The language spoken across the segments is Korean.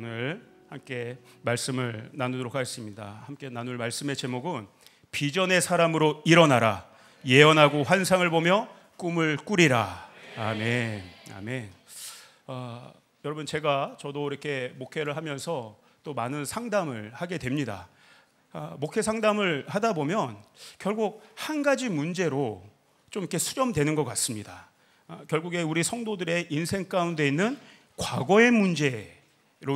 오늘 함께 말씀을 나누도록 하겠습니다. 함께 나눌 말씀의 제목은 비전의 사람으로 일어나라, 예언하고 환상을 보며 꿈을 꾸리라. 아멘. 아멘. 여러분, 저도 이렇게 목회를 하면서 또 많은 상담을 하게 됩니다. 목회 상담을 하다 보면 결국 한 가지 문제로 좀 이렇게 수렴되는 것 같습니다. 결국에 우리 성도들의 인생 가운데 있는 과거의 문제로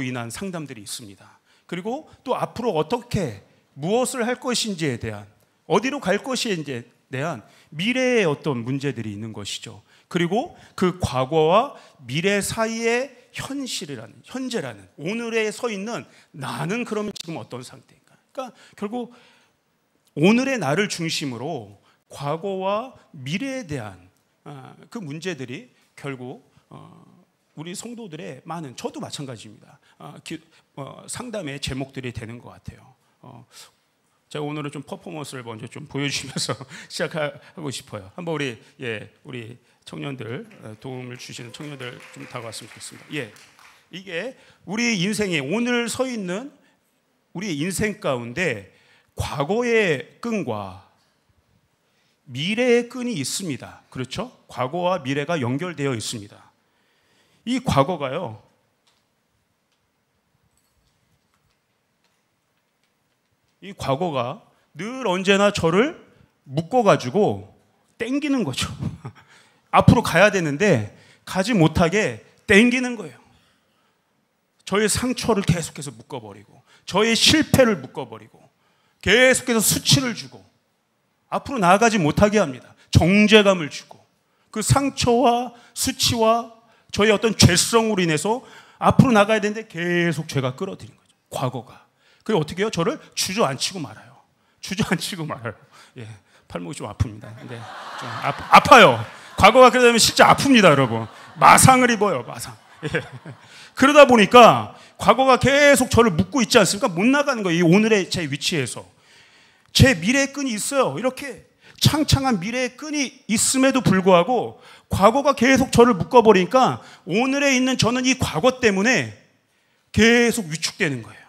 인한 상담들이 있습니다. 그리고 또 앞으로 어떻게 무엇을 할 것인지에 대한, 어디로 갈 것인지에 대한 미래의 어떤 문제들이 있는 것이죠. 그리고 그 과거와 미래 사이의 현재라는 오늘에 서 있는 나는 그러면 지금 어떤 상태인가? 그러니까 결국 오늘의 나를 중심으로 과거와 미래에 대한 그 문제들이 결국 우리 성도들의 많은, 저도 마찬가지입니다. 상담의 제목들이 되는 것 같아요. 제가 오늘은 좀 퍼포먼스를 먼저 좀 보여주면서 시작하고 싶어요. 한번 우리 청년들, 도움을 주시는 청년들 좀 다가왔으면 좋겠습니다. 이게 우리 인생에 오늘 서 있는 우리 인생 가운데 과거의 끈과 미래의 끈이 있습니다. 그렇죠? 과거와 미래가 연결되어 있습니다. 이 과거가요, 이 과거가 늘 언제나 저를 묶어가지고 땡기는 거죠. 앞으로 가야 되는데 가지 못하게 땡기는 거예요. 저의 상처를 계속해서 묶어버리고, 저의 실패를 묶어버리고, 계속해서 수치를 주고 앞으로 나아가지 못하게 합니다. 정죄감을 주고, 그 상처와 수치와 저의 어떤 죄성으로 인해서 앞으로 나가야 되는데 계속 죄가 끌어들이는 거죠. 과거가. 그리고 어떻게 해요? 저를 주저앉히고 말아요. 주저앉히고 말아요. 팔목이 좀 아픕니다. 근데 좀 아파요. 과거가 그러면 진짜 아픕니다, 여러분. 마상을 입어요, 마상. 그러다 보니까 과거가 계속 저를 묶고 있지 않습니까? 못 나가는 거예요. 이 오늘의 제 위치에서. 제 미래의 끈이 있어요. 이렇게 창창한 미래의 끈이 있음에도 불구하고 과거가 계속 저를 묶어버리니까 오늘에 있는 저는 이 과거 때문에 계속 위축되는 거예요.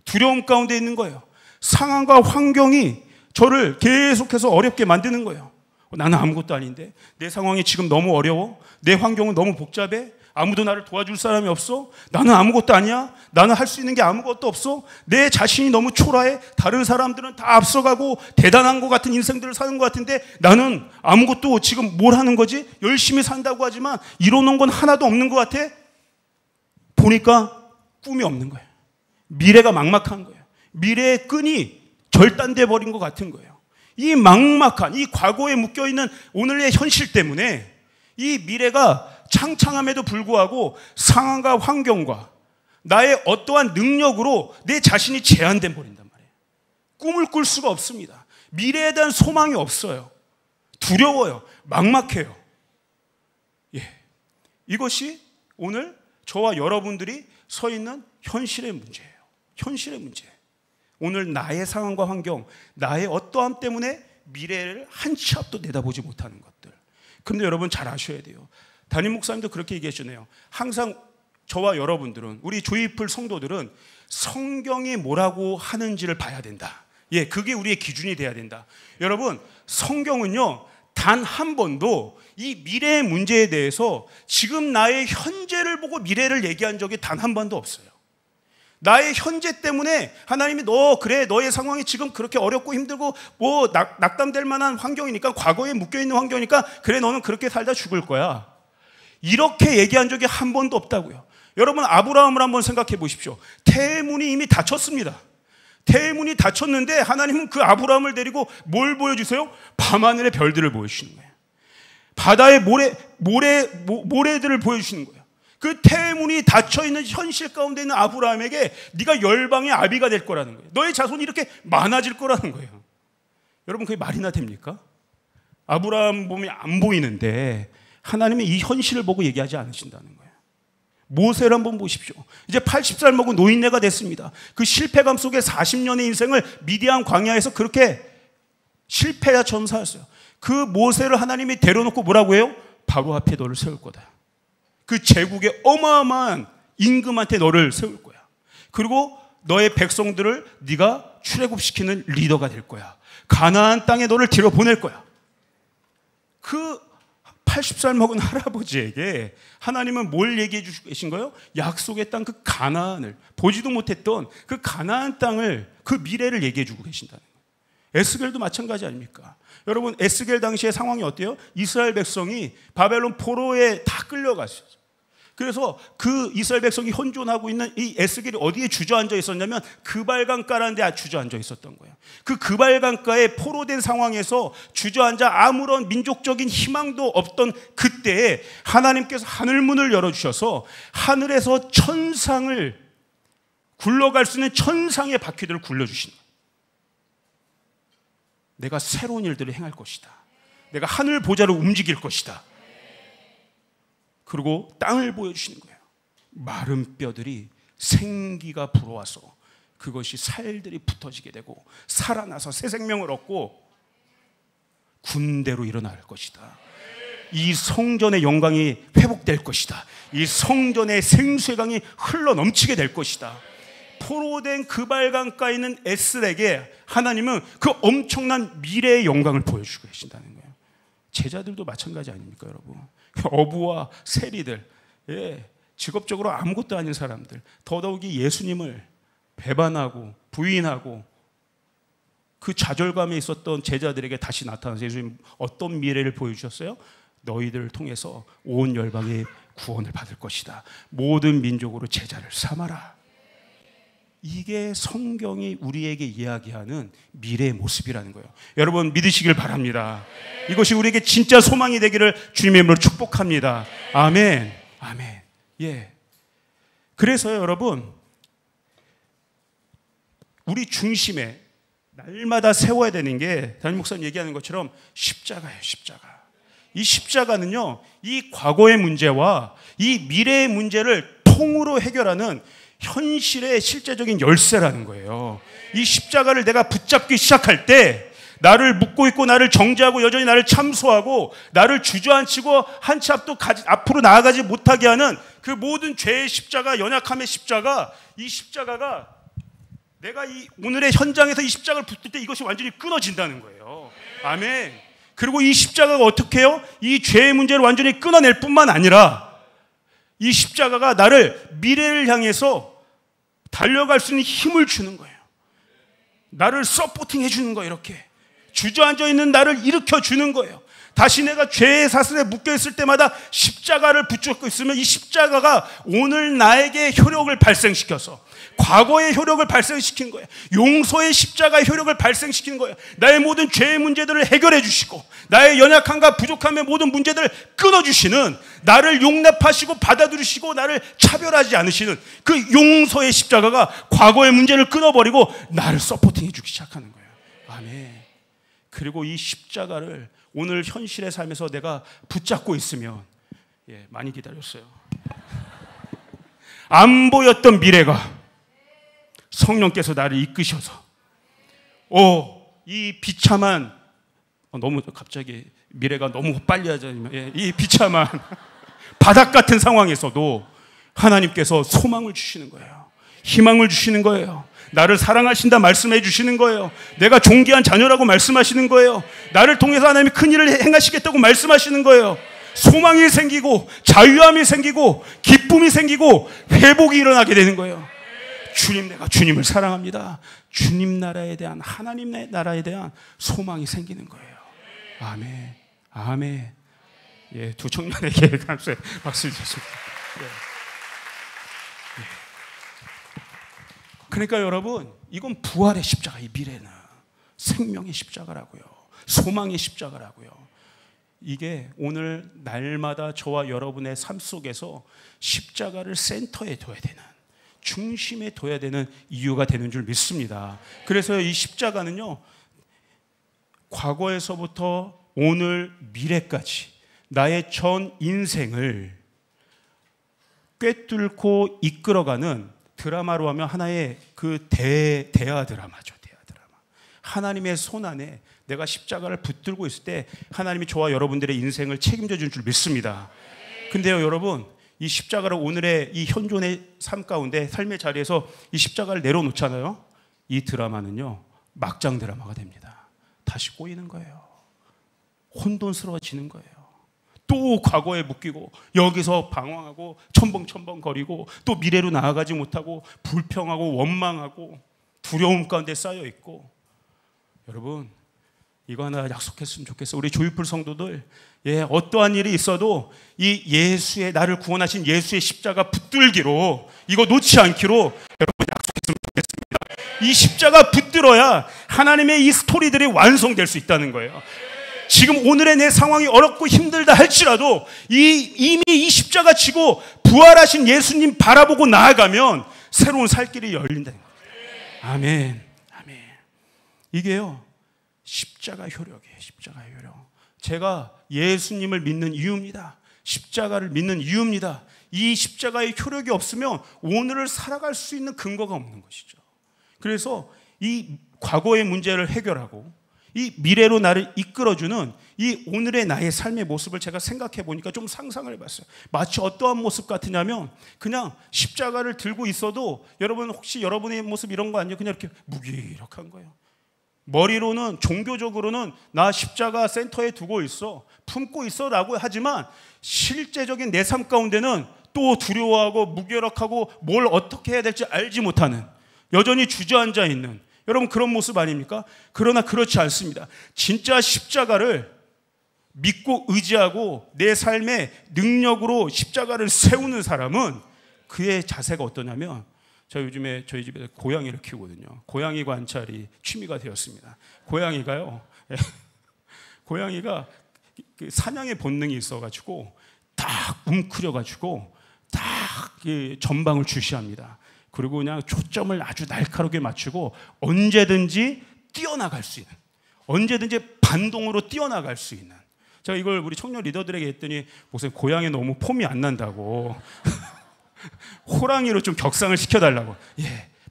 두려움 가운데 있는 거예요. 상황과 환경이 저를 계속해서 어렵게 만드는 거예요. 나는 아무것도 아닌데, 내 상황이 지금 너무 어려워, 내 환경은 너무 복잡해, 아무도 나를 도와줄 사람이 없어, 나는 아무것도 아니야, 나는 할 수 있는 게 아무것도 없어, 내 자신이 너무 초라해, 다른 사람들은 다 앞서가고 대단한 것 같은 인생들을 사는 것 같은데 나는 아무것도, 지금 뭘 하는 거지? 열심히 산다고 하지만 이뤄놓은 건 하나도 없는 것 같아. 보니까 꿈이 없는 거예요. 미래가 막막한 거예요. 미래의 끈이 절단돼 버린 것 같은 거예요. 이 막막한, 이 과거에 묶여있는 오늘의 현실 때문에 이 미래가 창창함에도 불구하고 상황과 환경과 나의 어떠한 능력으로 내 자신이 제한돼 버린단 말이에요. 꿈을 꿀 수가 없습니다. 미래에 대한 소망이 없어요. 두려워요. 막막해요. 이것이 오늘 저와 여러분들이 서 있는 현실의 문제예요. 현실의 문제. 오늘 나의 상황과 환경, 나의 어떠함 때문에 미래를 한 치 앞도 내다보지 못하는 것들. 그런데 여러분 잘 아셔야 돼요. 담임 목사님도 그렇게 얘기하시네요. 항상 저와 여러분들은, 우리 조이풀 성도들은 성경이 뭐라고 하는지를 봐야 된다. 그게 우리의 기준이 돼야 된다. 여러분, 성경은요, 단 한 번도 이 미래의 문제에 대해서 지금 나의 현재를 보고 미래를 얘기한 적이 단 한 번도 없어요. 나의 현재 때문에 하나님이 너의 상황이 지금 그렇게 어렵고 힘들고 낙담될 만한 환경이니까, 과거에 묶여있는 환경이니까, 그래 너는 그렇게 살다 죽을 거야, 이렇게 얘기한 적이 한 번도 없다고요. 여러분, 아브라함을 한번 생각해 보십시오. 태문이 이미 닫혔습니다. 태문이 닫혔는데 하나님은 그 아브라함을 데리고 뭘 보여주세요? 밤하늘의 별들을 보여주시는 거예요. 바다의 모래들을 보여주시는 거예요. 그 태문이 닫혀있는 현실 가운데 있는 아브라함에게 네가 열방의 아비가 될 거라는 거예요. 너의 자손이 이렇게 많아질 거라는 거예요. 여러분, 그게 말이나 됩니까? 아브라함 보면 안 보이는데 하나님이 이 현실을 보고 얘기하지 않으신다는 거예요. 모세를 한번 보십시오. 이제 80살 먹은 노인네가 됐습니다. 그 실패감 속에 40년의 인생을 미디안 광야에서 그렇게 실패야처럼 살았어요. 그 모세를 하나님이 데려놓고 뭐라고 해요? 바로 앞에 너를 세울 거다. 그 제국의 어마어마한 임금한테 너를 세울 거야. 그리고 너의 백성들을 네가 출애굽시키는 리더가 될 거야. 가나안 땅에 너를 들여보낼 거야. 그 80살 먹은 할아버지에게 하나님은 뭘 얘기해 주시고 계신 거예요? 약속의 땅, 그 가나안을, 보지도 못했던 그 가나안 땅을, 그 미래를 얘기해 주고 계신다는 거예요. 에스겔도 마찬가지 아닙니까? 여러분, 에스겔 당시의 상황이 어때요? 이스라엘 백성이 바벨론 포로에 다 끌려갔어요. 그래서 그 이스라엘 백성이 현존하고 있는 이 에스겔이 어디에 주저앉아 있었냐면 그발강가라는 데 주저앉아 있었던 거예요. 그 그발강가에 포로된 상황에서 주저앉아 아무런 민족적인 희망도 없던 그때에 하나님께서 하늘문을 열어주셔서 하늘에서 천상을 굴러갈 수 있는 천상의 바퀴들을 굴려주신 거예요. 내가 새로운 일들을 행할 것이다. 내가 하늘 보좌를 움직일 것이다. 그리고 땅을 보여주시는 거예요. 마른 뼈들이 생기가 불어와서 그것이 살들이 붙어지게 되고 살아나서 새 생명을 얻고 군대로 일어날 것이다. 이 성전의 영광이 회복될 것이다. 이 성전의 생수의 강이 흘러 넘치게 될 것이다. 포로된 그발강가에 있는 에스겔에게 하나님은 그 엄청난 미래의 영광을 보여주고 계신다는 거예요. 제자들도 마찬가지 아닙니까, 여러분? 어부와 세리들, 직업적으로 아무것도 아닌 사람들, 더더욱이 예수님을 배반하고 부인하고 그 좌절감에 있었던 제자들에게 다시 나타나서 예수님 어떤 미래를 보여주셨어요? 너희들을 통해서 온 열방이 구원을 받을 것이다. 모든 민족으로 제자를 삼아라. 이게 성경이 우리에게 이야기하는 미래의 모습이라는 거예요. 여러분, 믿으시길 바랍니다. 이것이 우리에게 진짜 소망이 되기를 주님의 이름으로 축복합니다. 아멘. 아멘. 예. 그래서 여러분, 우리 중심에 날마다 세워야 되는 게 담임 목사님 얘기하는 것처럼 십자가예요. 십자가. 이 십자가는요, 이 과거의 문제와 이 미래의 문제를 통으로 해결하는 현실의 실제적인 열쇠라는 거예요. 이 십자가를 내가 붙잡기 시작할 때 나를 묶고 있고 나를 정죄하고 여전히 나를 참소하고 나를 주저앉히고 한 치 앞도 앞으로 나아가지 못하게 하는 그 모든 죄의 십자가, 연약함의 십자가, 이 십자가가 내가 이 오늘의 현장에서 이 십자가를 붙을 때 이것이 완전히 끊어진다는 거예요. 아멘. 그리고 이 십자가가 어떻게 해요? 이 죄의 문제를 완전히 끊어낼 뿐만 아니라 이 십자가가 나를 미래를 향해서 달려갈 수 있는 힘을 주는 거예요. 나를 서포팅 해주는 거예요. 이렇게 주저앉아 있는 나를 일으켜 주는 거예요. 다시 내가 죄의 사슬에 묶여있을 때마다 십자가를 붙잡고 있으면 이 십자가가 오늘 나에게 효력을 발생시켜서 과거의 효력을 발생시키는 거예요. 용서의 십자가의 효력을 발생시키는 거예요. 나의 모든 죄의 문제들을 해결해 주시고 나의 연약함과 부족함의 모든 문제들을 끊어주시는, 나를 용납하시고 받아들이시고 나를 차별하지 않으시는 그 용서의 십자가가 과거의 문제를 끊어버리고 나를 서포팅해 주기 시작하는 거예요. 아멘. 그리고 이 십자가를 오늘 현실의 삶에서 내가 붙잡고 있으면, 많이 기다렸어요. 안 보였던 미래가 성령께서 나를 이끄셔서 이 비참한, 너무 갑자기 미래가 너무 빨리 하자면, 이 비참한 바닥 같은 상황에서도 하나님께서 소망을 주시는 거예요. 희망을 주시는 거예요. 나를 사랑하신다 말씀해 주시는 거예요. 내가 존귀한 자녀라고 말씀하시는 거예요. 나를 통해서 하나님이 큰 일을 행하시겠다고 말씀하시는 거예요. 소망이 생기고 자유함이 생기고 기쁨이 생기고 회복이 일어나게 되는 거예요. 주님, 내가 주님을 사랑합니다. 주님 나라에 대한, 하나님의 나라에 대한 소망이 생기는 거예요. 아멘. 아멘. 두 청년에게 감사의 박수를 주십니다. 그러니까 여러분, 이건 부활의 십자가, 이 미래는 생명의 십자가라고요. 소망의 십자가라고요. 이게 오늘 날마다 저와 여러분의 삶 속에서 십자가를 센터에 둬야 되는, 중심에 둬야 되는 이유가 되는 줄 믿습니다. 그래서 이 십자가는요, 과거에서부터 오늘 미래까지 나의 전 인생을 꿰뚫고 이끌어가는, 드라마로 하면 하나의 그 대하 드라마죠. 대하 드라마. 하나님의 손 안에 내가 십자가를 붙들고 있을 때 하나님이 저와 여러분들의 인생을 책임져 줄 믿습니다. 근데요, 여러분, 이 십자가를 오늘의 이 현존의 삶 가운데 삶의 자리에서 이 십자가를 내려놓잖아요. 이 드라마는요 막장 드라마가 됩니다. 다시 꼬이는 거예요. 혼돈스러워지는 거예요. 또 과거에 묶이고 여기서 방황하고 첨벙첨벙거리고 또 미래로 나아가지 못하고 불평하고 원망하고 두려움 가운데 쌓여 있고. 여러분 이거 하나 약속했으면 좋겠어요. 우리 조이풀 성도들, 어떠한 일이 있어도 이 예수의, 나를 구원하신 예수의 십자가 붙들기로, 이거 놓지 않기로 여러분 약속했으면 좋겠습니다. 이 십자가 붙들어야 하나님의 이 스토리들이 완성될 수 있다는 거예요. 지금 오늘의 내 상황이 어렵고 힘들다 할지라도 이미 이 십자가 지고 부활하신 예수님 바라보고 나아가면 새로운 살 길이 열린다는 거예요. 아멘, 아멘. 이게요 십자가 효력이에요. 십자가 효력. 제가 예수님을 믿는 이유입니다. 십자가를 믿는 이유입니다. 이 십자가의 효력이 없으면 오늘을 살아갈 수 있는 근거가 없는 것이죠. 그래서 이 과거의 문제를 해결하고 이 미래로 나를 이끌어주는 이 오늘의 나의 삶의 모습을 제가 생각해 보니까 좀 상상을 해봤어요. 마치 어떠한 모습 같으냐면 그냥 십자가를 들고 있어도, 여러분 혹시 여러분의 모습 이런 거 아니에요? 그냥 이렇게 무기력한 거예요. 머리로는 종교적으로는 나 십자가 센터에 두고 있어, 품고 있어 라고 하지만 실제적인 내 삶 가운데는 또 두려워하고 무기력하고 뭘 어떻게 해야 될지 알지 못하는, 여전히 주저앉아 있는 여러분 그런 모습 아닙니까? 그러나 그렇지 않습니다. 진짜 십자가를 믿고 의지하고 내 삶의 능력으로 십자가를 세우는 사람은 그의 자세가 어떠냐면, 저 요즘에 저희 집에 고양이를 키우거든요. 고양이 관찰이 취미가 되었습니다. 고양이가요, 고양이가 그 사냥의 본능이 있어가지고 딱 웅크려가지고 딱 전방을 주시합니다. 그리고 그냥 초점을 아주 날카롭게 맞추고 언제든지 뛰어나갈 수 있는, 언제든지 반동으로 뛰어나갈 수 있는. 제가 이걸 우리 청년 리더들에게 했더니 무슨 고양이 너무 폼이 안 난다고 호랑이로 좀 격상을 시켜달라고.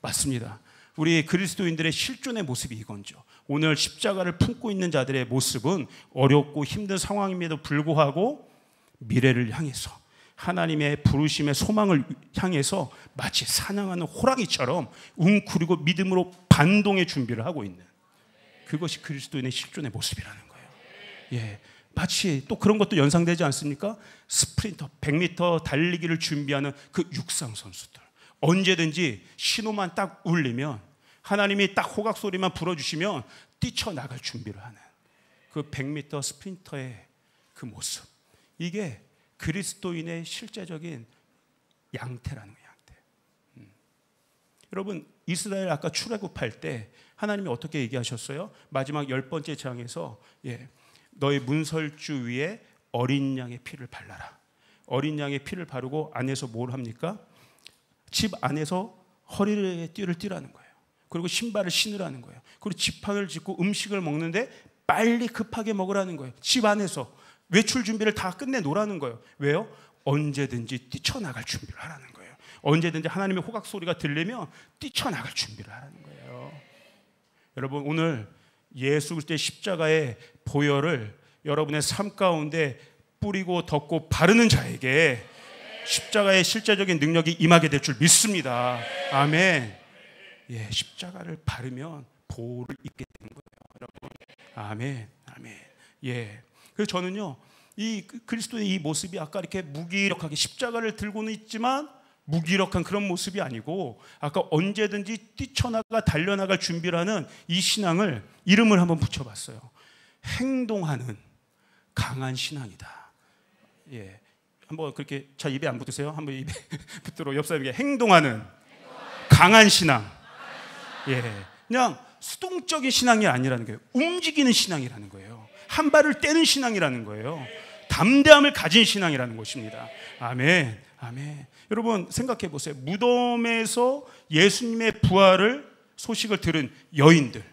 맞습니다. 우리 그리스도인들의 실존의 모습이 이건죠. 오늘 십자가를 품고 있는 자들의 모습은 어렵고 힘든 상황임에도 불구하고 미래를 향해서, 하나님의 부르심의 소망을 향해서 마치 사냥하는 호랑이처럼 웅크리고 믿음으로 반동의 준비를 하고 있는, 그것이 그리스도인의 실존의 모습이라는 거예요. 마치 또 그런 것도 연상되지 않습니까? 스프린터 100m 달리기를 준비하는 그 육상 선수들, 언제든지 신호만 딱 울리면, 하나님이 딱 호각 소리만 불어주시면 뛰쳐나갈 준비를 하는 그 100m 스프린터의 그 모습, 이게 그리스도인의 실제적인 양태라는 거예요. 양태. 여러분 이스라엘 아까 출애굽할 때 하나님이 어떻게 얘기하셨어요? 마지막 10번째 장에서 너의 문설주 위에 어린 양의 피를 발라라. 어린 양의 피를 바르고 안에서 뭘 합니까? 집 안에서 허리에 띠를 띠라는 거예요. 그리고 신발을 신으라는 거예요. 그리고 지팡이를 짚고 음식을 먹는데 빨리 급하게 먹으라는 거예요. 집 안에서 외출 준비를 다 끝내 놓으라는 거예요. 왜요? 언제든지 뛰쳐나갈 준비를 하라는 거예요. 언제든지 하나님의 호각 소리가 들리면 뛰쳐나갈 준비를 하라는 거예요. 여러분 오늘 예수 그리스도의 십자가의 보혈을 여러분의 삶 가운데 뿌리고 덮고 바르는 자에게 십자가의 실제적인 능력이 임하게 될 줄 믿습니다. 아멘. 십자가를 바르면 보호를 입게 되는 거예요, 여러분. 아멘, 아멘. 그래서 저는요, 이 그리스도의 이 모습이 아까 이렇게 무기력하게 십자가를 들고는 있지만 무기력한 그런 모습이 아니고, 아까 언제든지 뛰쳐나가 달려나갈 준비를 하는 이 신앙을 이름을 한번 붙여봤어요. 행동하는 강한 신앙이다. 한번 그렇게 잘 입에 안 붙으세요? 한번 입에 붙도록 옆 사람에게 행동하는 강한 신앙. 그냥 수동적인 신앙이 아니라는 거예요. 움직이는 신앙이라는 거예요. 한 발을 떼는 신앙이라는 거예요. 담대함을 가진 신앙이라는 것입니다. 아멘, 아멘. 여러분 생각해 보세요. 무덤에서 예수님의 부활을 소식을 들은 여인들,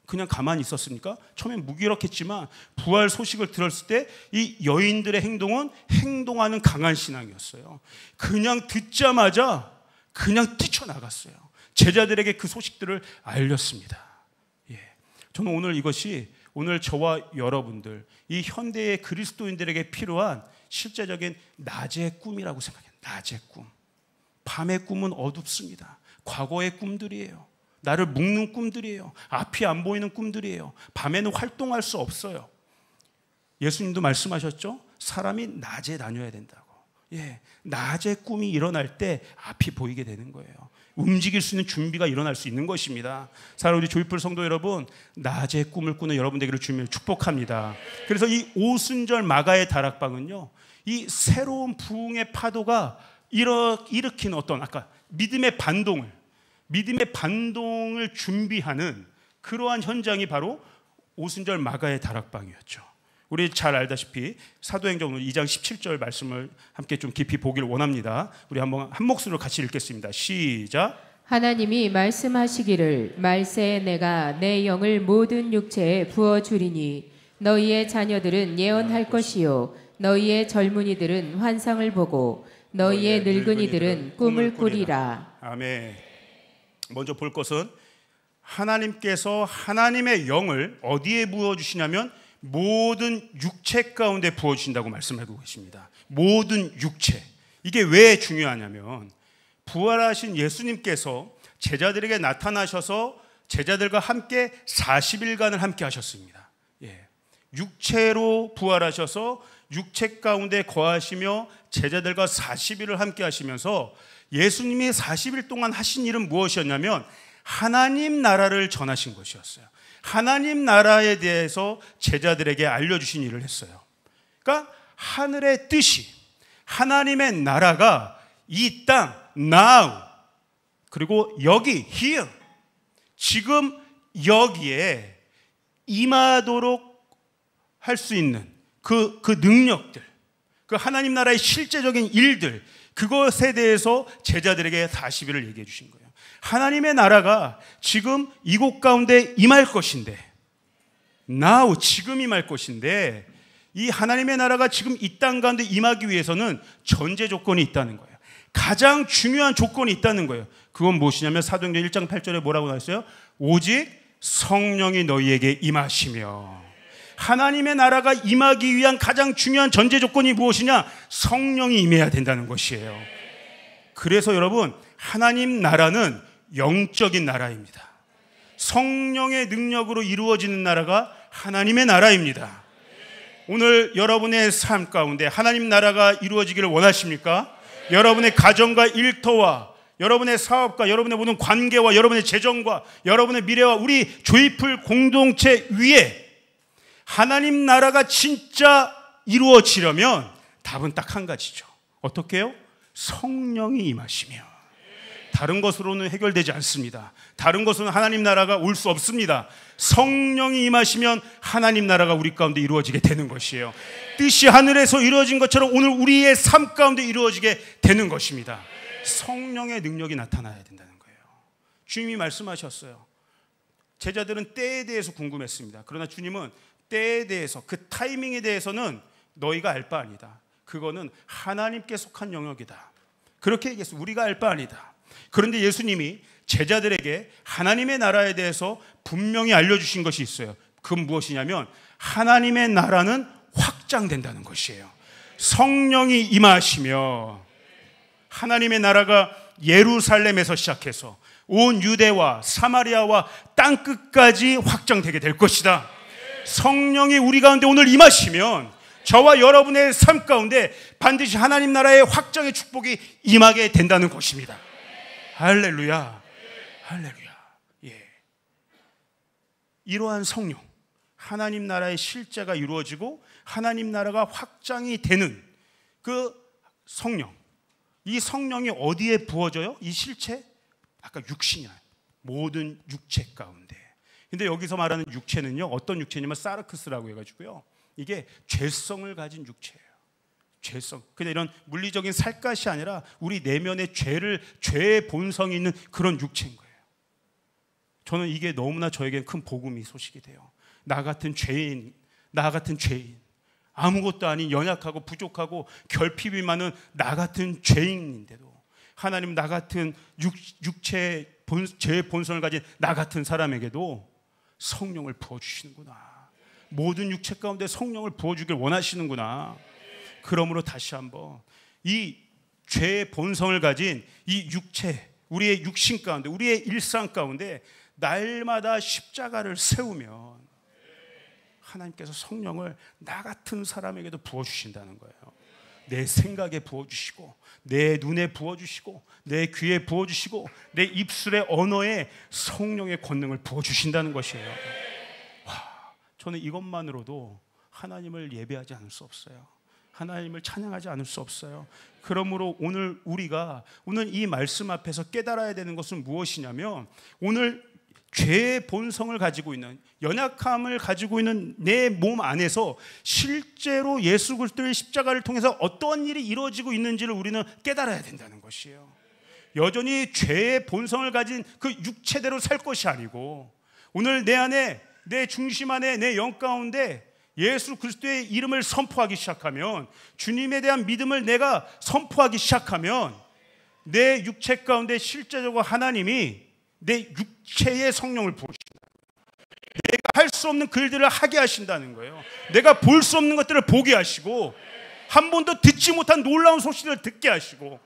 그냥 가만히 있었습니까? 처음엔 무기력했지만 부활 소식을 들었을 때 이 여인들의 행동은 행동하는 강한 신앙이었어요. 그냥 듣자마자 그냥 뛰쳐나갔어요. 제자들에게 그 소식들을 알렸습니다. 저는 오늘 이것이 오늘 저와 여러분들, 이 현대의 그리스도인들에게 필요한 실제적인 낮의 꿈이라고 생각해요. 낮의 꿈. 밤의 꿈은 어둡습니다. 과거의 꿈들이에요. 나를 묶는 꿈들이에요. 앞이 안 보이는 꿈들이에요. 밤에는 활동할 수 없어요. 예수님도 말씀하셨죠? 사람이 낮에 다녀야 된다고. 낮의 꿈이 일어날 때 앞이 보이게 되는 거예요. 움직일 수 있는 준비가 일어날 수 있는 것입니다. 사랑하는 우리 조이풀 성도 여러분, 낮의 꿈을 꾸는 여러분 되기를 주님을 축복합니다. 그래서 이 오순절 마가의 다락방은요, 이 새로운 부흥의 파도가 일으키는 어떤 아까 믿음의 반동을 준비하는 그러한 현장이 바로 오순절 마가의 다락방이었죠. 우리 잘 알다시피 사도행전 2장 17절 말씀을 함께 좀 깊이 보기를 원합니다. 우리 한번 한 목소리로 같이 읽겠습니다. 시작. 하나님이 말씀하시기를 말세에 내가 내 영을 모든 육체에 부어주리니 너희의 자녀들은 예언할 것이요 너희의 젊은이들은 환상을 보고 너희의 늙은이들은 꿈을 꾸리라. 아멘. 먼저 볼 것은 하나님께서 하나님의 영을 어디에 부어주시냐면 모든 육체 가운데 부어주신다고 말씀하고 계십니다. 모든 육체. 이게 왜 중요하냐면 부활하신 예수님께서 제자들에게 나타나셔서 제자들과 함께 40일간을 함께 하셨습니다. 육체로 부활하셔서 육체 가운데 거하시며 제자들과 40일을 함께 하시면서 예수님이 40일 동안 하신 일은 무엇이었냐면 하나님 나라를 전하신 것이었어요. 하나님 나라에 대해서 제자들에게 알려주신 일을 했어요. 그러니까 하늘의 뜻이, 하나님의 나라가 이 땅, now, 그리고 여기, here, 지금 여기에 임하도록 할 수 있는 그 능력들, 그 하나님 나라의 실제적인 일들, 그것에 대해서 제자들에게 40일을 얘기해 주신 거예요. 하나님의 나라가 지금 이곳 가운데 임할 것인데, now, 지금 임할 것인데, 이 하나님의 나라가 지금 이 땅 가운데 임하기 위해서는 전제 조건이 있다는 거예요. 가장 중요한 조건이 있다는 거예요. 그건 무엇이냐면 사도행전 1장 8절에 뭐라고 나왔어요? 오직 성령이 너희에게 임하시며. 하나님의 나라가 임하기 위한 가장 중요한 전제 조건이 무엇이냐? 성령이 임해야 된다는 것이에요. 그래서 여러분, 하나님 나라는 영적인 나라입니다. 성령의 능력으로 이루어지는 나라가 하나님의 나라입니다. 오늘 여러분의 삶 가운데 하나님 나라가 이루어지기를 원하십니까? 여러분의 가정과 일터와 여러분의 사업과 여러분의 모든 관계와 여러분의 재정과 여러분의 미래와 우리 조이풀 공동체 위에 하나님 나라가 진짜 이루어지려면 답은 딱 한 가지죠. 어떻게 해요? 성령이 임하시며. 다른 것으로는 해결되지 않습니다. 다른 것으로는 하나님 나라가 올 수 없습니다. 성령이 임하시면 하나님 나라가 우리 가운데 이루어지게 되는 것이에요. 뜻이 하늘에서 이루어진 것처럼 오늘 우리의 삶 가운데 이루어지게 되는 것입니다. 성령의 능력이 나타나야 된다는 거예요. 주님이 말씀하셨어요. 제자들은 때에 대해서 궁금했습니다. 그러나 주님은 때에 대해서, 그 타이밍에 대해서는 너희가 알 바 아니다. 그거는 하나님께 속한 영역이다. 그렇게 얘기했어요. 우리가 알 바 아니다. 그런데 예수님이 제자들에게 하나님의 나라에 대해서 분명히 알려주신 것이 있어요. 그건 무엇이냐면 하나님의 나라는 확장된다는 것이에요. 성령이 임하시며 하나님의 나라가 예루살렘에서 시작해서 온 유대와 사마리아와 땅끝까지 확장되게 될 것이다. 성령이 우리 가운데 오늘 임하시면 저와 여러분의 삶 가운데 반드시 하나님 나라의 확장의 축복이 임하게 된다는 것입니다. 할렐루야, 할렐루야. 이러한 성령, 하나님 나라의 실제가 이루어지고 하나님 나라가 확장이 되는 그 성령, 이 성령이 어디에 부어져요? 이 실체? 아까 육신이야. 모든 육체 가운데. 근데 여기서 말하는 육체는요, 어떤 육체냐면 사르크스라고 해가지고요, 이게 죄성을 가진 육체예요. 죄성. 근데 이런 물리적인 살갗이 아니라 우리 내면의 죄의 본성이 있는 그런 육체인 거예요. 저는 이게 너무나 저에게 큰 복음이 소식이 돼요. 나 같은 죄인, 아무것도 아닌 연약하고 부족하고 결핍이 많은 나 같은 죄인인데도 하나님 나 같은 육체의 죄의 본성을 가진 나 같은 사람에게도 성령을 부어주시는구나. 모든 육체 가운데 성령을 부어주길 원하시는구나. 그러므로 다시 한번 이 죄의 본성을 가진 이 육체, 우리의 육신 가운데, 우리의 일상 가운데 날마다 십자가를 세우면 하나님께서 성령을 나 같은 사람에게도 부어주신다는 거예요. 내 생각에 부어주시고, 내 눈에 부어주시고, 내 귀에 부어주시고, 내 입술의 언어에 성령의 권능을 부어주신다는 것이에요. 와, 저는 이것만으로도 하나님을 예배하지 않을 수 없어요. 하나님을 찬양하지 않을 수 없어요. 그러므로 오늘 우리가 오늘 이 말씀 앞에서 깨달아야 되는 것은 무엇이냐면, 오늘 죄의 본성을 가지고 있는, 연약함을 가지고 있는 내 몸 안에서 실제로 예수 그리스도의 십자가를 통해서 어떤 일이 이루어지고 있는지를 우리는 깨달아야 된다는 것이에요. 여전히 죄의 본성을 가진 그 육체대로 살 것이 아니고, 오늘 내 안에, 내 중심 안에, 내 영 가운데 예수 그리스도의 이름을 선포하기 시작하면, 주님에 대한 믿음을 내가 선포하기 시작하면, 내 육체 가운데 실제적으로 하나님이 내 육체의 성령을 부으신다. 내가 할 수 없는 그 일들을 하게 하신다는 거예요. 내가 볼 수 없는 것들을 보게 하시고, 한 번도 듣지 못한 놀라운 소식들을 듣게 하시고,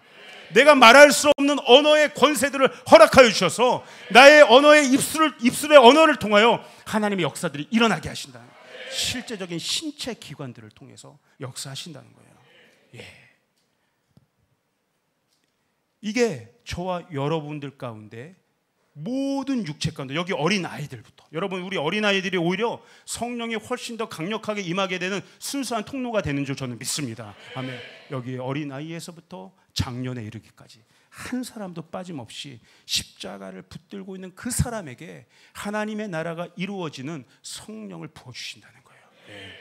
내가 말할 수 없는 언어의 권세들을 허락하여 주셔서 나의 언어의 입술의 언어를 통하여 하나님의 역사들이 일어나게 하신다는 거예요. 실제적인 신체 기관들을 통해서 역사하신다는 거예요. 예. 이게 저와 여러분들 가운데, 모든 육체 가운데, 여기 어린 아이들부터, 여러분, 우리 어린 아이들이 오히려 성령이 훨씬 더 강력하게 임하게 되는 순수한 통로가 되는 줄 저는 믿습니다. 아멘. 여기 어린 아이에서부터 장년에 이르기까지 한 사람도 빠짐없이 십자가를 붙들고 있는 그 사람에게 하나님의 나라가 이루어지는 성령을 부어주신다는 거예요. 네.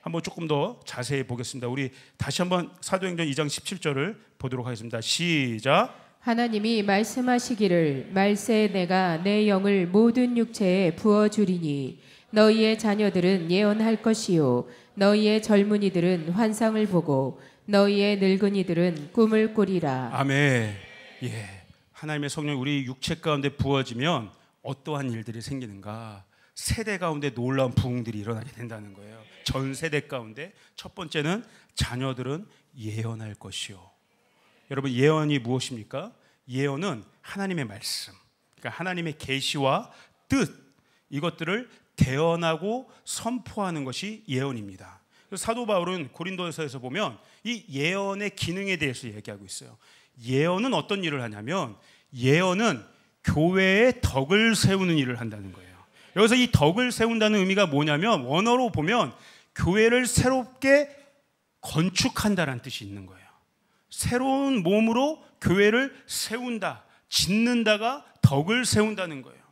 한번 조금 더 자세히 보겠습니다. 우리 다시 한번 사도행전 2장 17절을 보도록 하겠습니다. 시작. 하나님이 말씀하시기를 말세에 내가 내 영을 모든 육체에 부어주리니 너희의 자녀들은 예언할 것이요 너희의 젊은이들은 환상을 보고 너희의 늙은이들은 꿈을 꾸리라. 아멘. 예. 하나님의 성령이 우리 육체 가운데 부어지면 어떠한 일들이 생기는가? 세대 가운데 놀라운 부흥들이 일어나게 된다는 거예요. 전 세대 가운데 첫 번째는 자녀들은 예언할 것이요. 여러분, 예언이 무엇입니까? 예언은 하나님의 말씀, 그러니까 하나님의 계시와 뜻, 이것들을 대언하고 선포하는 것이 예언입니다. 사도 바울은 고린도서에서 보면 이 예언의 기능에 대해서 얘기하고 있어요. 예언은 어떤 일을 하냐면, 예언은 교회의 덕을 세우는 일을 한다는 거예요. 여기서 이 덕을 세운다는 의미가 뭐냐면, 원어로 보면 교회를 새롭게 건축한다는 뜻이 있는 거예요. 새로운 몸으로 교회를 세운다, 짓는다가 덕을 세운다는 거예요.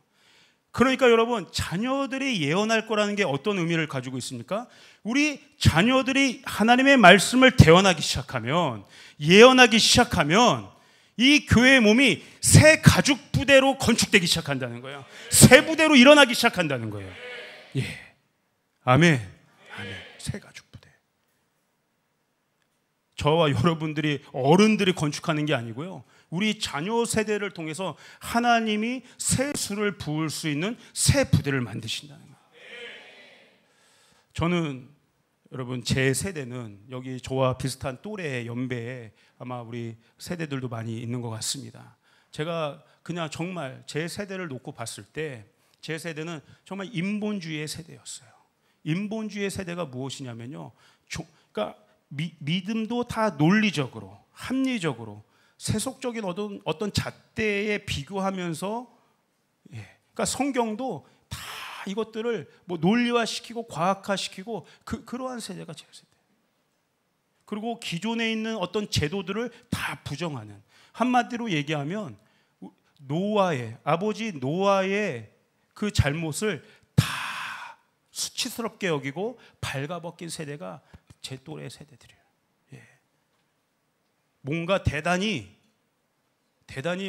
그러니까 여러분, 자녀들이 예언할 거라는 게 어떤 의미를 가지고 있습니까? 우리 자녀들이 하나님의 말씀을 대언하기 시작하면, 예언하기 시작하면 이 교회의 몸이 새 가죽 부대로 건축되기 시작한다는 거예요. 새 부대로 일어나기 시작한다는 거예요. 예, 아멘, 아멘. 새 가죽 부대. 저와 여러분들이, 어른들이 건축하는 게 아니고요, 우리 자녀 세대를 통해서 하나님이 새 수를 부을 수 있는 새 부대를 만드신다는 거예요. 저는 여러분, 제 세대는 여기 저와 비슷한 또래 연배에 아마 우리 세대들도 많이 있는 것 같습니다. 제가 그냥 정말 제 세대를 놓고 봤을 때, 제 세대는 정말 인본주의의 세대였어요. 인본주의의 세대가 무엇이냐면요, 그러니까 믿음도 다 논리적으로, 합리적으로, 세속적인 어떤 잣대에 비교하면서, 예, 그러니까 성경도 다 이것들을 뭐 논리화시키고 과학화시키고 그러한 세대가 제 세대. 그리고 기존에 있는 어떤 제도들을 다 부정하는, 한마디로 얘기하면 노아의, 아버지 노아의 그 잘못을 다 수치스럽게 여기고 발가벗긴 세대가 제 또래 세대들이에요. 예. 뭔가 대단히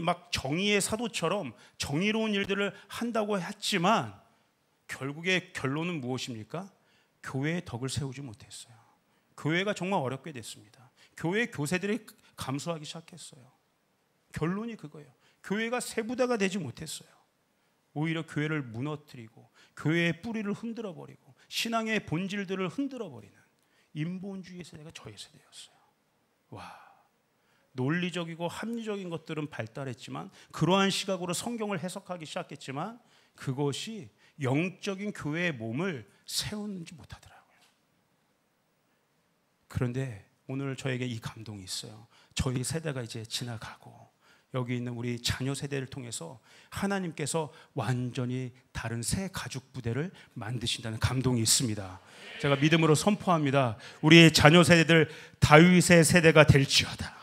막 정의의 사도처럼 정의로운 일들을 한다고 했지만 결국에 결론은 무엇입니까? 교회의 덕을 세우지 못했어요. 교회가 정말 어렵게 됐습니다. 교회 교세들이 감소하기 시작했어요. 결론이 그거예요. 교회가 새 부대가 되지 못했어요. 오히려 교회를 무너뜨리고 교회의 뿌리를 흔들어버리고 신앙의 본질들을 흔들어버리는 인본주의 세대가 저의 세대였어요. 와, 논리적이고 합리적인 것들은 발달했지만, 그러한 시각으로 성경을 해석하기 시작했지만 그것이 영적인 교회의 몸을 세우는지 못하더라고요. 그런데 오늘 저에게 이 감동이 있어요. 저희 세대가 이제 지나가고 여기 있는 우리 자녀 세대를 통해서 하나님께서 완전히 다른 새 가죽 부대를 만드신다는 감동이 있습니다. 제가 믿음으로 선포합니다. 우리의 자녀 세대들 다윗의 세대가 될지어다.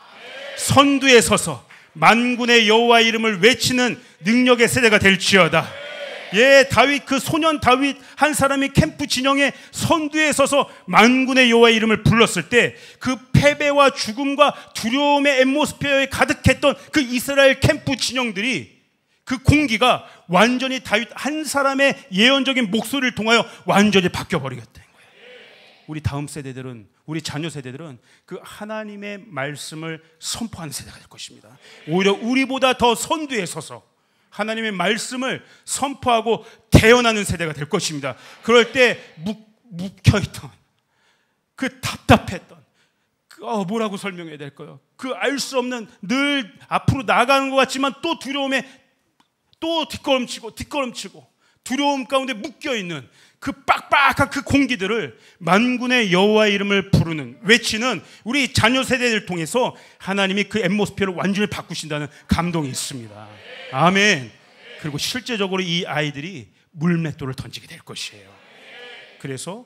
선두에 서서 만군의 여호와 이름을 외치는 능력의 세대가 될지어다. 예, 다윗, 그 소년 다윗 한 사람이 캠프 진영의 선두에 서서 만군의 여호와의 이름을 불렀을 때 그 패배와 죽음과 두려움의 앰모스피어에 가득했던 그 이스라엘 캠프 진영들이, 그 공기가 완전히 다윗 한 사람의 예언적인 목소리를 통하여 완전히 바뀌어버리겠다는 거예요. 우리 다음 세대들은, 우리 자녀 세대들은 그 하나님의 말씀을 선포하는 세대가 될 것입니다. 오히려 우리보다 더 선두에 서서 하나님의 말씀을 선포하고 대언하는 세대가 될 것입니다. 그럴 때 묵혀있던, 그 답답했던, 뭐라고 설명해야 될까요? 그 알 수 없는, 늘 앞으로 나가는 것 같지만 또 두려움에 또 뒷걸음치고 두려움 가운데 묶여있는 그 빡빡한 그 공기들을 만군의 여호와의 이름을 부르는, 외치는 우리 자녀 세대를 통해서 하나님이 그 앰모스피어를 완전히 바꾸신다는 감동이 있습니다. 아멘. 그리고 실제적으로 이 아이들이 물맷돌을 던지게 될 것이에요. 그래서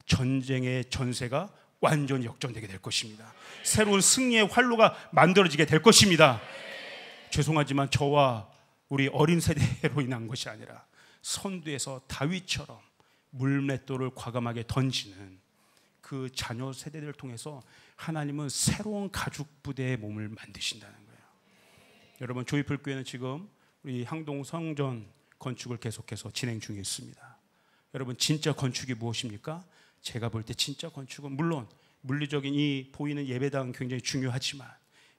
전쟁의 전세가 완전히 역전되게 될 것입니다. 새로운 승리의 활로가 만들어지게 될 것입니다. 죄송하지만 저와 우리 어린 세대로 인한 것이 아니라 선두에서 다윗처럼 물맷돌을 과감하게 던지는 그 자녀 세대들을 통해서 하나님은 새로운 가죽 부대의 몸을 만드신다는 거예요. 여러분, 조이풀교회는 지금 우리 향동 성전 건축을 계속해서 진행 중에 있습니다. 여러분, 진짜 건축이 무엇입니까? 제가 볼 때 진짜 건축은, 물론 물리적인 이 보이는 예배당은 굉장히 중요하지만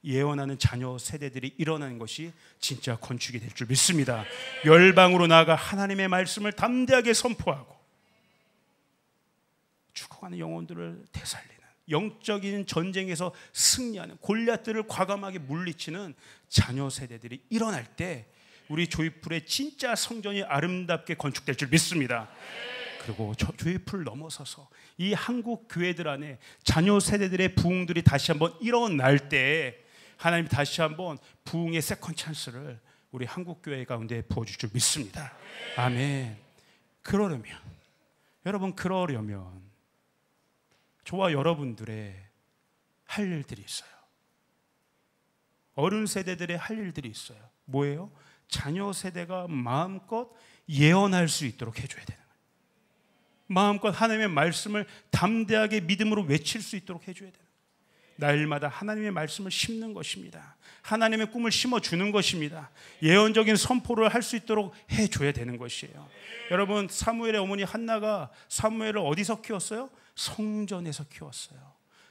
예언하는 자녀 세대들이 일어나는 것이 진짜 건축이 될 줄 믿습니다. 열방으로 나아가 하나님의 말씀을 담대하게 선포하고 죽어가는 영혼들을 되살리는, 영적인 전쟁에서 승리하는, 골리앗들을 과감하게 물리치는 자녀 세대들이 일어날 때 우리 조이풀의 진짜 성전이 아름답게 건축될 줄 믿습니다. 그리고 조이풀 넘어서서 이 한국 교회들 안에 자녀 세대들의 부흥들이 다시 한번 일어날 때 하나님 다시 한번 부흥의 세컨 찬스를 우리 한국 교회 가운데 부어줄 줄 믿습니다. 아멘. 그러려면 저와 여러분들의 할 일들이 있어요. 어른 세대들의 할 일들이 있어요. 뭐예요? 자녀 세대가 마음껏 예언할 수 있도록 해줘야 되는 거예요. 마음껏 하나님의 말씀을 담대하게 믿음으로 외칠 수 있도록 해줘야 되는 거예요. 날마다 하나님의 말씀을 심는 것입니다. 하나님의 꿈을 심어주는 것입니다. 예언적인 선포를 할 수 있도록 해줘야 되는 것이에요. 여러분, 사무엘의 어머니 한나가 사무엘을 어디서 키웠어요? 성전에서 키웠어요.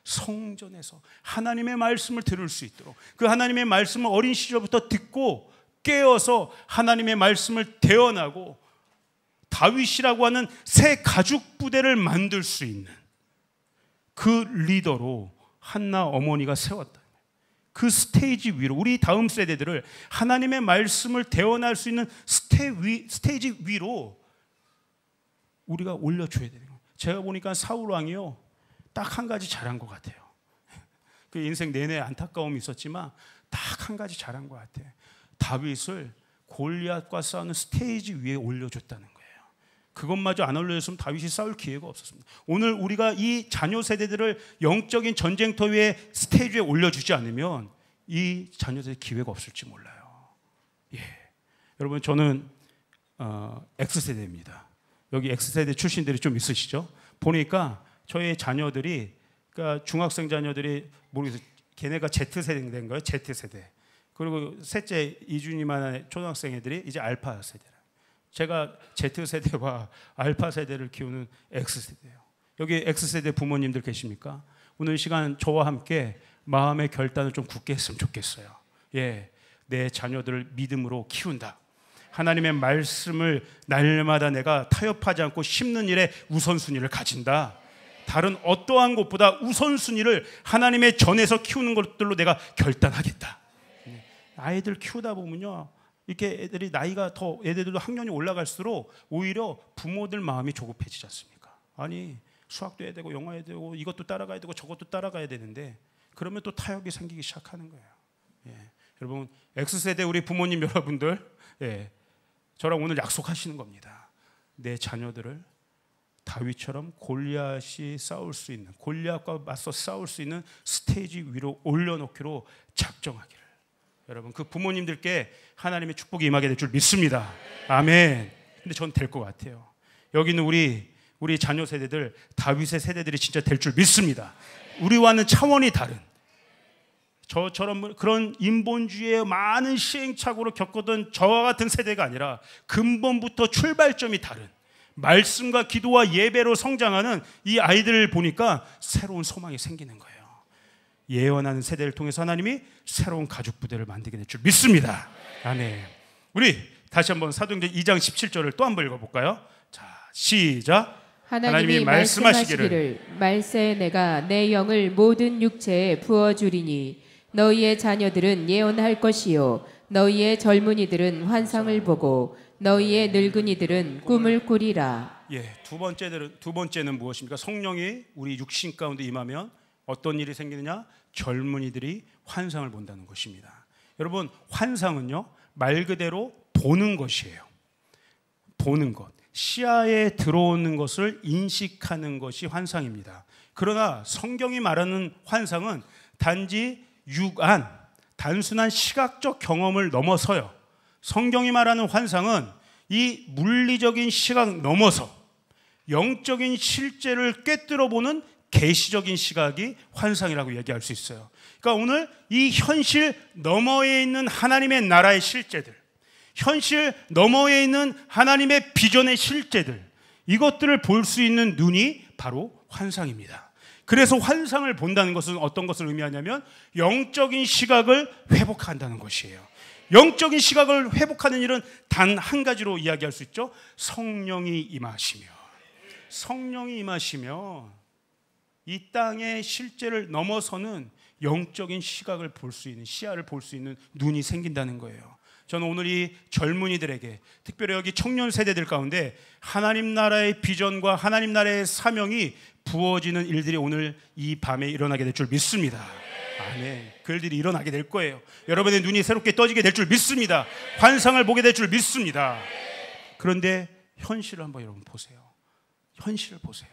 성전에서 하나님의 말씀을 들을 수 있도록, 그 하나님의 말씀을 어린 시절부터 듣고 깨어서 하나님의 말씀을 대언하고 다윗이라고 하는 새 가죽 부대를 만들 수 있는 그 리더로 한나 어머니가 세웠다. 그 스테이지 위로 우리 다음 세대들을 하나님의 말씀을 대언할 수 있는 스테이지 위로 우리가 올려줘야 되는 거예요. 제가 보니까 사울 왕이요, 딱 한 가지 잘한 것 같아요. 그 인생 내내 안타까움이 있었지만 딱 한 가지 잘한 것 같아요. 다윗을 골리앗과 싸우는 스테이지 위에 올려줬다는 거예요. 그것마저 안 올려줬으면 다윗이 싸울 기회가 없었습니다. 오늘 우리가 이 자녀 세대들을 영적인 전쟁터 위에 스테이지 위에 올려주지 않으면 이 자녀 세대 기회가 없을지 몰라요. 예, 여러분, 저는 X세대입니다. 여기 X세대 출신들이 좀 있으시죠? 보니까 저희 자녀들이, 그러니까 중학생 자녀들이 모르겠어요. 걔네가 Z세대인 거예요. Z세대. 그리고 셋째 이준이만한 초등학생 애들이 이제 알파 세대라. 제가 Z세대와 알파 세대를 키우는 X세대예요. 여기 X세대 부모님들 계십니까? 오늘 이 시간 저와 함께 마음의 결단을 좀 굳게 했으면 좋겠어요. 예, 내 자녀들을 믿음으로 키운다. 하나님의 말씀을 날마다 내가 타협하지 않고 심는 일에 우선순위를 가진다. 다른 어떠한 것보다 우선순위를 하나님의 전에서 키우는 것들로 내가 결단하겠다. 아이들 키우다 보면요, 이렇게 애들이 나이가 더, 애들도 학년이 올라갈수록 오히려 부모들 마음이 조급해지지 않습니까? 아니, 수학도 해야 되고 영어 해야 되고 이것도 따라가야 되고 저것도 따라가야 되는데, 그러면 또 타협이 생기기 시작하는 거예요. 예. 여러분, X세대 우리 부모님 여러분들, 예, 저랑 오늘 약속하시는 겁니다. 내 자녀들을 다윗처럼 골리앗이 싸울 수 있는, 골리앗과 맞서 싸울 수 있는 스테이지 위로 올려놓기로 작정하기를. 여러분, 그 부모님들께 하나님의 축복이 임하게 될 줄 믿습니다. 아멘. 근데 전 될 것 같아요. 여기 있는 우리 자녀 세대들, 다윗의 세대들이 진짜 될 줄 믿습니다. 우리와는 차원이 다른, 저처럼 그런 인본주의의 많은 시행착오를 겪었던 저와 같은 세대가 아니라 근본부터 출발점이 다른, 말씀과 기도와 예배로 성장하는 이 아이들을 보니까 새로운 소망이 생기는 거예요. 예언하는 세대를 통해서 하나님이 새로운 가죽 부대를 만들게 될 줄 믿습니다. 아멘. 우리 다시 한번 사도행전 2장 17절을 또 한번 읽어볼까요? 자, 시작. 하나님이 말씀하시기를 말세에 내가 내 영을 모든 육체에 부어주리니 너희의 자녀들은 예언할 것이요 너희의 젊은이들은 환상을 보고 너희의 늙은이들은 꿈을 꾸리라. 예, 두 번째는 무엇입니까? 성령이 우리 육신 가운데 임하면 어떤 일이 생기느냐? 젊은이들이 환상을 본다는 것입니다. 여러분, 환상은요, 말 그대로 보는 것이에요. 보는 것, 시야에 들어오는 것을 인식하는 것이 환상입니다. 그러나 성경이 말하는 환상은 단지 육안, 단순한 시각적 경험을 넘어서요, 성경이 말하는 환상은 이 물리적인 시각 넘어서 영적인 실제를 꿰뚫어 보는 계시적인 시각이 환상이라고 얘기할 수 있어요. 그러니까 오늘 이 현실 너머에 있는 하나님의 나라의 실제들, 현실 너머에 있는 하나님의 비전의 실제들, 이것들을 볼 수 있는 눈이 바로 환상입니다. 그래서 환상을 본다는 것은 어떤 것을 의미하냐면 영적인 시각을 회복한다는 것이에요. 영적인 시각을 회복하는 일은 단 한 가지로 이야기할 수 있죠. 성령이 임하시면, 성령이 임하시면 이 땅의 실제를 넘어서는 영적인 시각을 볼 수 있는, 시야를 볼 수 있는 눈이 생긴다는 거예요. 저는 오늘 이 젊은이들에게, 특별히 여기 청년 세대들 가운데 하나님 나라의 비전과 하나님 나라의 사명이 부어지는 일들이 오늘 이 밤에 일어나게 될 줄 믿습니다. 아멘. 그 일들이 일어나게 될 거예요. 여러분의 눈이 새롭게 떠지게 될 줄 믿습니다. 환상을 보게 될 줄 믿습니다. 그런데 현실을 한번 여러분 보세요. 현실을 보세요.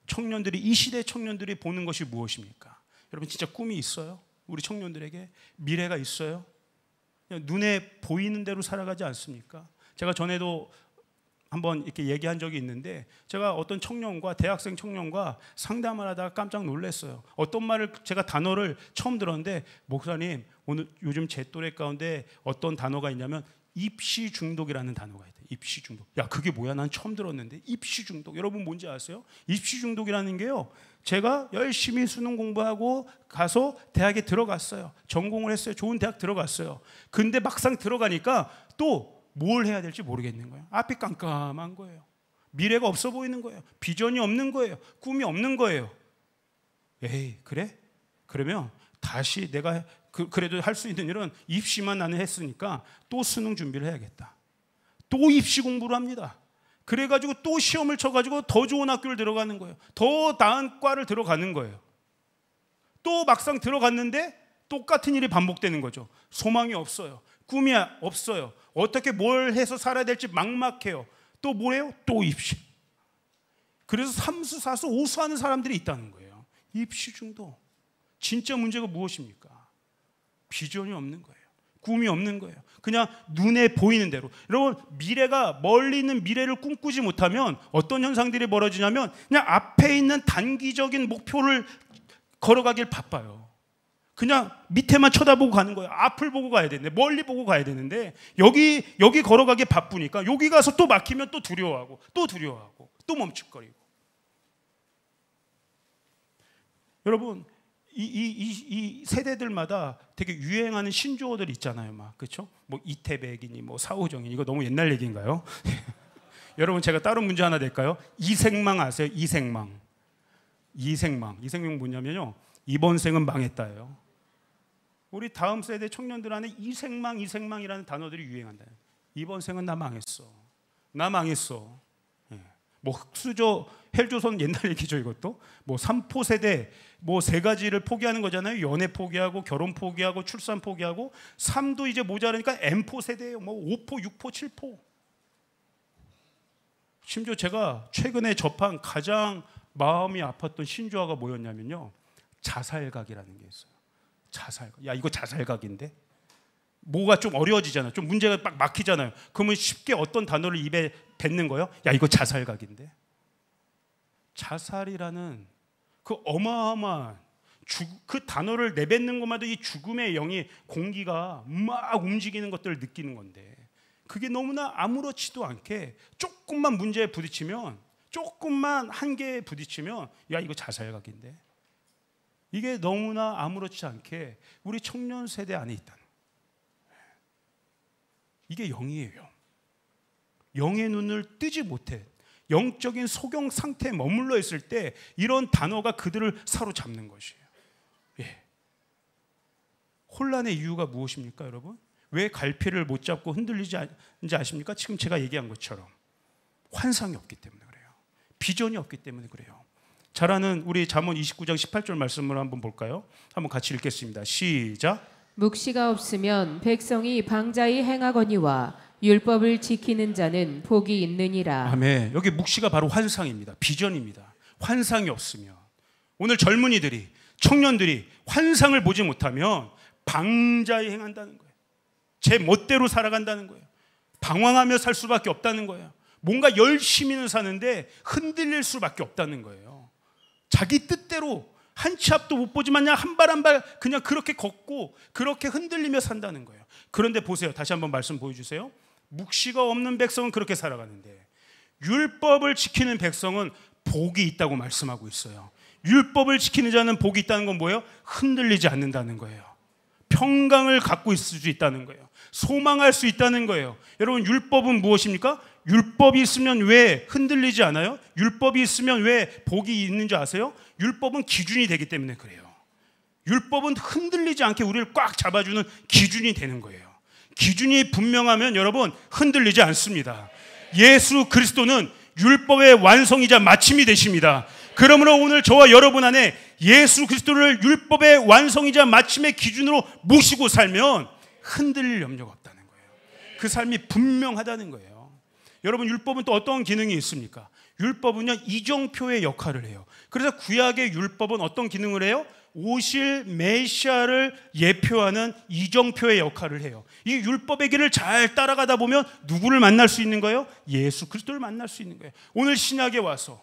청년들이, 이 시대 청년들이 보는 것이 무엇입니까? 여러분, 진짜 꿈이 있어요? 우리 청년들에게 미래가 있어요? 그냥 눈에 보이는 대로 살아가지 않습니까? 제가 전에도 한번 이렇게 얘기한 적이 있는데, 제가 어떤 청년과, 대학생 청년과 상담을 하다가 깜짝 놀랐어요. 어떤 말을, 제가 단어를 처음 들었는데, 목사님, 오늘 요즘 제 또래 가운데 어떤 단어가 있냐면 입시 중독이라는 단어가 있대요. 입시 중독. 야, 그게 뭐야? 난 처음 들었는데. 입시 중독. 여러분 뭔지 아세요? 입시 중독이라는 게요, 제가 열심히 수능 공부하고 가서 대학에 들어갔어요. 전공을 했어요. 좋은 대학 들어갔어요. 근데 막상 들어가니까 또 뭘 해야 될지 모르겠는 거예요. 앞이 깜깜한 거예요. 미래가 없어 보이는 거예요. 비전이 없는 거예요. 꿈이 없는 거예요. 에이, 그래? 그러면 다시 내가 그래도 할 수 있는 일은 입시만 나는 했으니까 또 수능 준비를 해야겠다. 또 입시 공부를 합니다. 그래가지고 또 시험을 쳐가지고 더 좋은 학교를 들어가는 거예요. 더 나은 과를 들어가는 거예요. 또 막상 들어갔는데 똑같은 일이 반복되는 거죠. 소망이 없어요. 꿈이 없어요. 어떻게 뭘 해서 살아야 될지 막막해요. 또 뭐예요? 또 입시. 그래서 삼수사수 오수하는 사람들이 있다는 거예요. 입시 중독. 진짜 문제가 무엇입니까? 비전이 없는 거예요. 꿈이 없는 거예요. 그냥 눈에 보이는 대로. 여러분, 미래가, 멀리 있는 미래를 꿈꾸지 못하면 어떤 현상들이 벌어지냐면 그냥 앞에 있는 단기적인 목표를 걸어가길 바빠요. 그냥 밑에만 쳐다보고 가는 거예요. 앞을 보고 가야 되는데, 멀리 보고 가야 되는데, 여기 걸어가기 바쁘니까 여기 가서 또 막히면 또 두려워하고 또 멈칫거리고. 여러분, 이 세대들마다 되게 유행하는 신조어들 있잖아요, 막. 그렇죠? 뭐 이태백이니 뭐 사오정이니, 이거 너무 옛날 얘기인가요? 여러분, 제가 다른 문제 하나 낼까요? 이생망 아세요? 이생망. 이생망 뭐냐면요, 이번 생은 망했다예요. 우리 다음 세대 청년들 안에 이생망이라는 단어들이 유행한다. 이번 생은 나 망했어. 예. 뭐 흑수저 헬조선 옛날 얘기죠. 이것도 뭐 3포 세대 뭐 세 가지를 포기하는 거잖아요. 연애 포기하고 결혼 포기하고 출산 포기하고 3도 이제 모자라니까 M포 세대예요. 뭐 5포, 6포, 7포. 심지어 제가 최근에 접한 가장 마음이 아팠던 신조어가 뭐였냐면요, 자살각이라는 게 있어요. 자살각. 야, 이거 자살각인데? 뭐가 좀 어려워지잖아요. 좀 문제가 막 막히잖아요. 그러면 쉽게 어떤 단어를 입에 뱉는 거예요? 야, 이거 자살각인데? 자살이라는 그 어마어마한 그 단어를 내뱉는 것마다 이 죽음의 영이 공기가 막 움직이는 것들을 느끼는 건데, 그게 너무나 아무렇지도 않게 조금만 문제에 부딪히면, 조금만 한계에 부딪히면 야, 이거 자살각인데? 이게 너무나 아무렇지 않게 우리 청년 세대 안에 있다는 거예요. 이게 영이에요. 영의 눈을 뜨지 못해 영적인 소경 상태에 머물러 있을 때 이런 단어가 그들을 사로잡는 것이에요. 예. 혼란의 이유가 무엇입니까, 여러분? 왜 갈피를 못 잡고 흔들리지 않는지 아십니까? 지금 제가 얘기한 것처럼 환상이 없기 때문에 그래요. 비전이 없기 때문에 그래요. 잘 아는 우리 잠언 29장 18절 말씀을 한번 볼까요? 한번 같이 읽겠습니다. 시작. 묵시가 없으면 백성이 방자히 행하거니와 율법을 지키는 자는 복이 있느니라. 아멘. 여기 묵시가 바로 환상입니다. 비전입니다. 환상이 없으면, 오늘 젊은이들이, 청년들이 환상을 보지 못하면 방자히 행한다는 거예요. 제 멋대로 살아간다는 거예요. 방황하며 살 수밖에 없다는 거예요. 뭔가 열심히는 사는데 흔들릴 수밖에 없다는 거예요. 자기 뜻대로 한 치 앞도 못 보지만 그냥 한 발 한 발 그냥 그렇게 걷고 그렇게 흔들리며 산다는 거예요. 그런데 보세요. 다시 한번 말씀 보여주세요. 묵시가 없는 백성은 그렇게 살아가는데 율법을 지키는 백성은 복이 있다고 말씀하고 있어요. 율법을 지키는 자는 복이 있다는 건 뭐예요? 흔들리지 않는다는 거예요. 평강을 갖고 있을 수 있다는 거예요. 소망할 수 있다는 거예요. 여러분, 율법은 무엇입니까? 율법이 있으면 왜 흔들리지 않아요? 율법이 있으면 왜 복이 있는 줄 아세요? 율법은 기준이 되기 때문에 그래요. 율법은 흔들리지 않게 우리를 꽉 잡아주는 기준이 되는 거예요. 기준이 분명하면 여러분 흔들리지 않습니다. 예수 그리스도는 율법의 완성이자 마침이 되십니다. 그러므로 오늘 저와 여러분 안에 예수 그리스도를 율법의 완성이자 마침의 기준으로 모시고 살면 흔들릴 염려가 없다는 거예요. 그 삶이 분명하다는 거예요. 여러분, 율법은 또 어떤 기능이 있습니까? 율법은요, 이정표의 역할을 해요. 그래서 구약의 율법은 어떤 기능을 해요? 오실 메시아를 예표하는 이정표의 역할을 해요. 이 율법의 길을 잘 따라가다 보면 누구를 만날 수 있는 거예요? 예수 그리스도를 만날 수 있는 거예요. 오늘 신약에 와서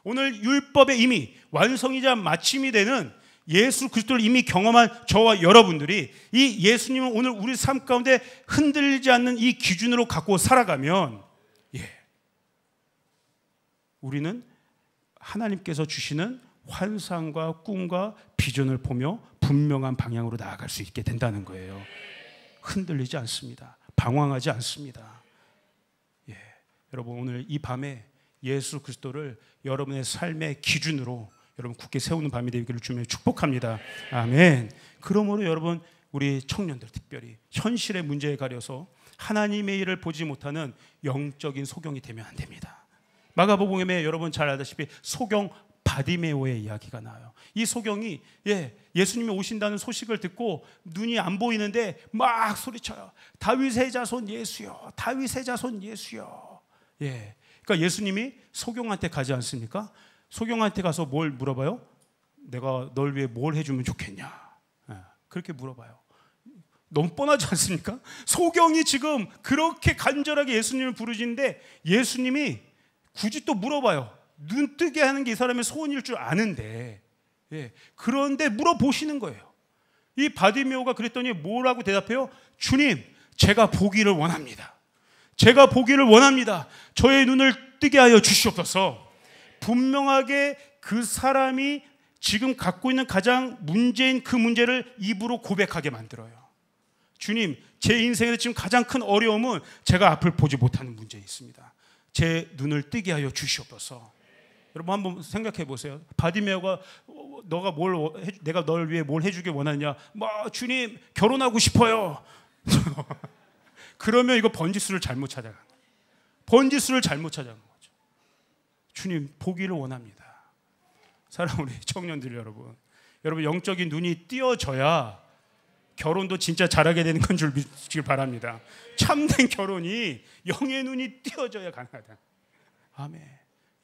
오늘 율법의 이미 완성이자 마침이 되는 예수 그리스도를 이미 경험한 저와 여러분들이 이 예수님을 오늘 우리 삶 가운데 흔들리지 않는 이 기준으로 갖고 살아가면, 우리는 하나님께서 주시는 환상과 꿈과 비전을 보며 분명한 방향으로 나아갈 수 있게 된다는 거예요. 흔들리지 않습니다. 방황하지 않습니다. 여러분, 오늘 이 밤에 예수 그리스도를 여러분의 삶의 기준으로 여러분 굳게 세우는 밤이 되기를 주며 축복합니다. 아멘. 그러므로 여러분, 우리 청년들 특별히 현실의 문제에 가려서 하나님의 일을 보지 못하는 영적인 소경이 되면 안 됩니다. 마가복음에 여러분 잘 알다시피 소경 바디메오의 이야기가 나와요. 이 소경이 예수님이 오신다는 소식을 듣고 눈이 안 보이는데 막 소리쳐요. 다윗의 자손 예수여, 다윗의 자손 예수여. 그러니까 예수님이 소경한테 가지 않습니까? 소경한테 가서 뭘 물어봐요? 내가 널 위해 뭘 해주면 좋겠냐? 그렇게 물어봐요. 너무 뻔하지 않습니까? 소경이 지금 그렇게 간절하게 예수님을 부르시는데 예수님이 굳이 또 물어봐요. 눈 뜨게 하는 게 이 사람의 소원일 줄 아는데, 그런데 물어보시는 거예요. 이 바디메오가 그랬더니 뭐라고 대답해요? 주님, 제가 보기를 원합니다. 제가 보기를 원합니다. 저의 눈을 뜨게 하여 주시옵소서. 분명하게 그 사람이 지금 갖고 있는 가장 문제인 그 문제를 입으로 고백하게 만들어요. 주님, 제 인생에서 지금 가장 큰 어려움은 제가 앞을 보지 못하는 문제에 있습니다. 제 눈을 뜨게 하여 주시옵소서. 여러분 한번 생각해 보세요. 바디메오가 내가 널 위해 뭘 해주길 원하냐? 주님 결혼하고 싶어요. 그러면 이거 번지수를 잘못 찾아간 거예요. 번지수를 잘못 찾아간 거죠. 주님 보기를 원합니다. 사랑하는 우리 청년들 여러분, 영적인 눈이 띄어져야 결혼도 진짜 잘하게 되는 건 줄 믿으시길 바랍니다. 참된 결혼이 영의 눈이 띄어져야 가능하다. 아멘.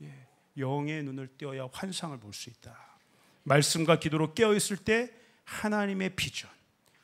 예. 영의 눈을 띄어야 환상을 볼 수 있다. 말씀과 기도로 깨어있을 때 하나님의 비전,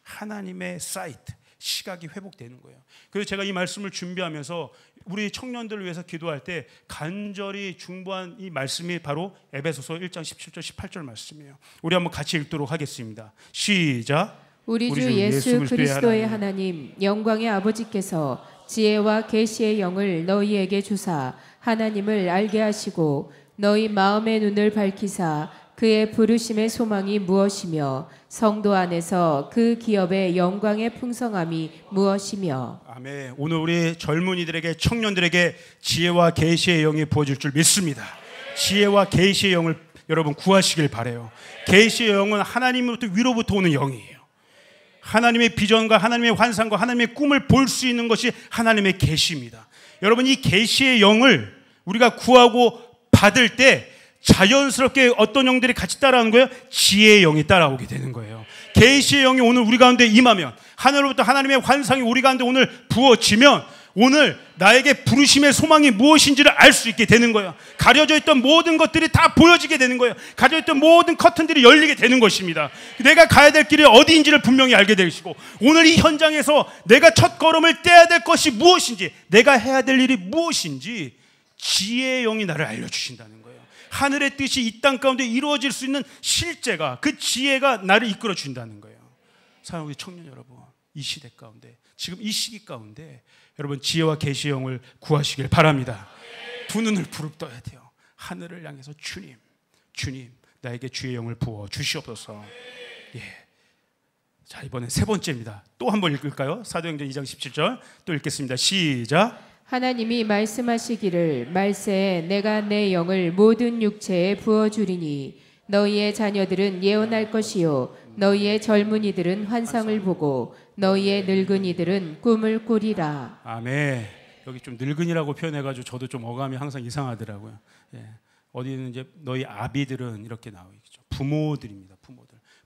하나님의 사이트, 시각이 회복되는 거예요. 그래서 제가 이 말씀을 준비하면서 우리 청년들을 위해서 기도할 때 간절히 중보한 이 말씀이 바로 에베소서 1장 17절 18절 말씀이에요. 우리 한번 같이 읽도록 하겠습니다. 시작. 우리 주 예수 그리스도의 하나님 영광의 아버지께서 지혜와 계시의 영을 너희에게 주사 하나님을 알게 하시고 너희 마음의 눈을 밝히사 그의 부르심의 소망이 무엇이며 성도 안에서 그 기업의 영광의 풍성함이 무엇이며. 아멘. 오늘 우리 젊은이들에게 청년들에게 지혜와 계시의 영이 부어질 줄 믿습니다. 지혜와 계시의 영을 여러분 구하시길 바라요. 계시의 영은 하나님으로부터 위로부터 오는 영이에요. 하나님의 비전과 하나님의 환상과 하나님의 꿈을 볼 수 있는 것이 하나님의 계시입니다. 여러분 이 계시의 영을 우리가 구하고 받을 때 자연스럽게 어떤 영들이 같이 따라오는 거예요? 지혜의 영이 따라오게 되는 거예요. 계시의 영이 오늘 우리 가운데 임하면 하늘로부터 하나님의 환상이 우리 가운데 오늘 부어지면 오늘 나에게 부르심의 소망이 무엇인지를 알 수 있게 되는 거예요. 가려져 있던 모든 것들이 다 보여지게 되는 거예요. 가려져 있던 모든 커튼들이 열리게 되는 것입니다. 내가 가야 될 길이 어디인지를 분명히 알게 되시고 오늘 이 현장에서 내가 첫 걸음을 떼야 될 것이 무엇인지 내가 해야 될 일이 무엇인지 지혜의 영이 나를 알려주신다는 거예요. 하늘의 뜻이 이 땅 가운데 이루어질 수 있는 실제가 그 지혜가 나를 이끌어 준다는 거예요. 사랑하는 우리 청년 여러분, 이 시대 가운데 지금 이 시기 가운데 여러분 지혜와 계시의 영을 구하시길 바랍니다. 두 눈을 부릅떠야 돼요. 하늘을 향해서 주님 나에게 주의 영을 부어 주시옵소서. 예. 자 이번엔 세 번째입니다. 또 한 번 읽을까요? 사도행전 2장 17절 또 읽겠습니다. 시작. 하나님이 말씀하시기를 말세에 내가 내 영을 모든 육체에 부어주리니 너희의 자녀들은 예언할 것이요 너희의 젊은이들은 환상을 보고 너희의 늙은이들은 꿈을 꾸리라. 아멘. 여기 좀 늙은이라고 표현해가지고 저도 좀 어감이 항상 이상하더라고요. 예. 어디는 이제 너희 아비들은 이렇게 나오겠죠. 부모들입니다.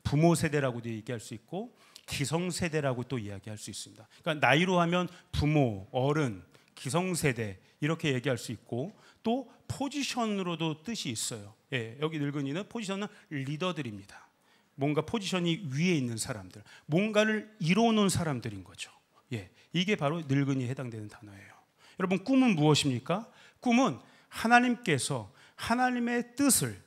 부모 세대라고도 얘기할 수 있고 기성세대라고 또 이야기할 수 있습니다. 그러니까 나이로 하면 부모, 어른, 기성세대 이렇게 얘기할 수 있고 또 포지션으로도 뜻이 있어요. 예, 여기 늙은이는 포지션은 리더들입니다. 뭔가 포지션이 위에 있는 사람들, 뭔가를 이뤄놓은 사람들인 거죠. 예, 이게 바로 늙은이에 해당되는 단어예요. 여러분 꿈은 무엇입니까? 꿈은 하나님께서 하나님의 뜻을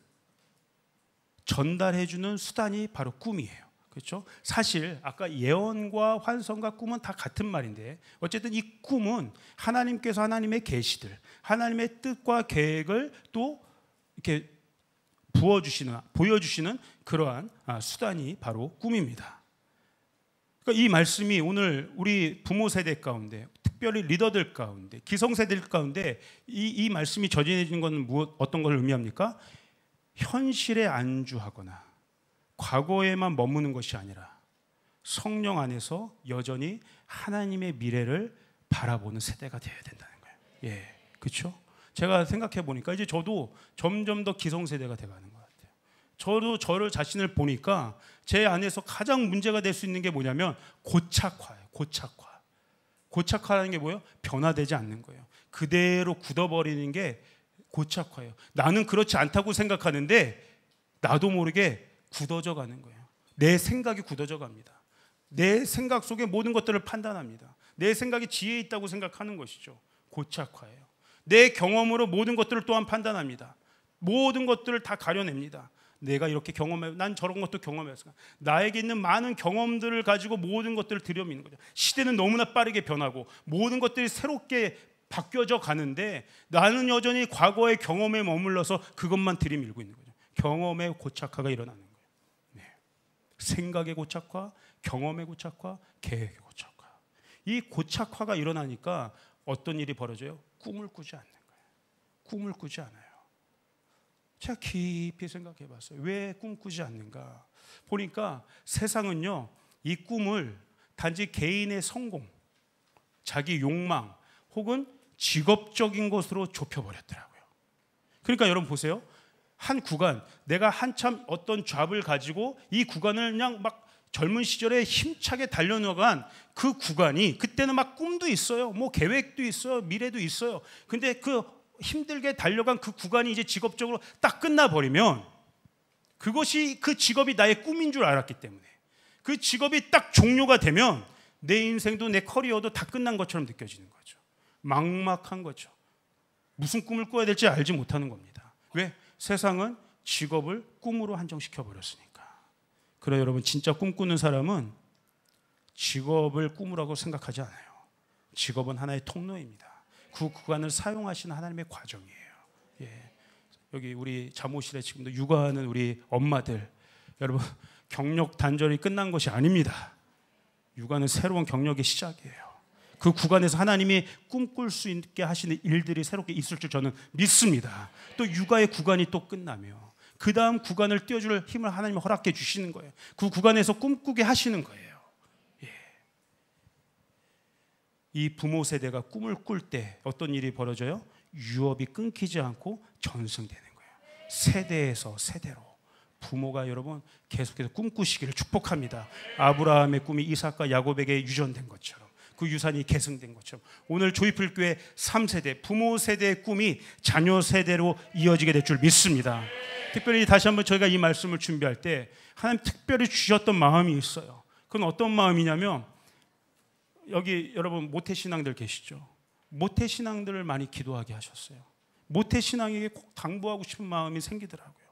전달해주는 수단이 바로 꿈이에요. 그렇죠? 사실 아까 예언과 환상과 꿈은 다 같은 말인데 어쨌든 이 꿈은 하나님께서 하나님의 계시들, 하나님의 뜻과 계획을 또 이렇게 보여주시는 그러한 수단이 바로 꿈입니다. 그러니까 이 말씀이 오늘 우리 부모 세대 가운데, 특별히 리더들 가운데, 기성세대들 가운데 이 말씀이 전해지는 것은 어떤 걸 의미합니까? 현실에 안주하거나 과거에만 머무는 것이 아니라 성령 안에서 여전히 하나님의 미래를 바라보는 세대가 되어야 된다는 거예요. 예, 그렇죠? 제가 생각해 보니까 이제 저도 점점 더 기성세대가 돼가는 것 같아요. 저도 저를 자신을 보니까 제 안에서 가장 문제가 될 수 있는 게 뭐냐면 고착화예요. 고착화라는 게 뭐예요? 변화되지 않는 거예요. 그대로 굳어버리는 게 고착화예요. 나는 그렇지 않다고 생각하는데 나도 모르게 굳어져 가는 거예요. 내 생각이 굳어져 갑니다. 내 생각 속에 모든 것들을 판단합니다. 내 생각이 지혜 있다고 생각하는 것이죠. 고착화예요. 내 경험으로 모든 것들을 또한 판단합니다. 모든 것들을 다 가려냅니다. 내가 이렇게 경험해, 난 저런 것도 경험했어. 나에게 있는 많은 경험들을 가지고 모든 것들을 들여미는 거죠. 시대는 너무나 빠르게 변하고 모든 것들이 새롭게 바뀌어져 가는데 나는 여전히 과거의 경험에 머물러서 그것만 들이밀고 있는 거죠. 경험의 고착화가 일어나는 거예요. 네. 생각의 고착화, 경험의 고착화, 계획의 고착화. 이 고착화가 일어나니까 어떤 일이 벌어져요? 꿈을 꾸지 않는 거예요. 꿈을 꾸지 않아요. 제가 깊이 생각해 봤어요. 왜 꿈꾸지 않는가? 보니까 세상은요, 이 꿈을 단지 개인의 성공, 자기 욕망 혹은 직업적인 것으로 좁혀버렸더라고요. 그러니까 여러분 보세요. 한 구간, 내가 한참 어떤 잡을 가지고 이 구간을 그냥 막 젊은 시절에 힘차게 달려나간 그 구간이, 그때는 막 꿈도 있어요. 뭐 계획도 있어요. 미래도 있어요. 근데 그 힘들게 달려간 그 구간이 이제 직업적으로 딱 끝나버리면, 그것이 그 직업이 나의 꿈인 줄 알았기 때문에, 그 직업이 딱 종료가 되면 내 인생도 내 커리어도 다 끝난 것처럼 느껴지는 거죠. 막막한 거죠. 무슨 꿈을 꿔야 될지 알지 못하는 겁니다. 왜? 세상은 직업을 꿈으로 한정시켜 버렸으니까. 그래 여러분, 진짜 꿈꾸는 사람은 직업을 꿈이라고 생각하지 않아요. 직업은 하나의 통로입니다. 그 구간을 사용하시는 하나님의 과정이에요. 예. 여기 우리 자모실에 지금도 육아하는 우리 엄마들, 여러분, 경력 단절이 끝난 것이 아닙니다. 육아는 새로운 경력의 시작이에요. 그 구간에서 하나님이 꿈꿀 수 있게 하시는 일들이 새롭게 있을 줄 저는 믿습니다. 또 육아의 구간이 또 끝나며 그 다음 구간을 띄워줄 힘을 하나님이 허락해 주시는 거예요. 그 구간에서 꿈꾸게 하시는 거예요. 예. 이 부모 세대가 꿈을 꿀 때 어떤 일이 벌어져요? 유업이 끊기지 않고 전승되는 거예요. 세대에서 세대로 부모가 여러분 계속해서 꿈꾸시기를 축복합니다. 아브라함의 꿈이 이삭과 야곱에게 유전된 것처럼, 그 유산이 계승된 것처럼, 오늘 조이풀 교회 3세대 부모 세대의 꿈이 자녀 세대로 이어지게 될 줄 믿습니다. 특별히 다시 한번 저희가 이 말씀을 준비할 때 하나님 특별히 주셨던 마음이 있어요. 그건 어떤 마음이냐면, 여기 여러분 모태신앙들 계시죠? 모태신앙들을 많이 기도하게 하셨어요. 모태신앙에게 꼭 당부하고 싶은 마음이 생기더라고요.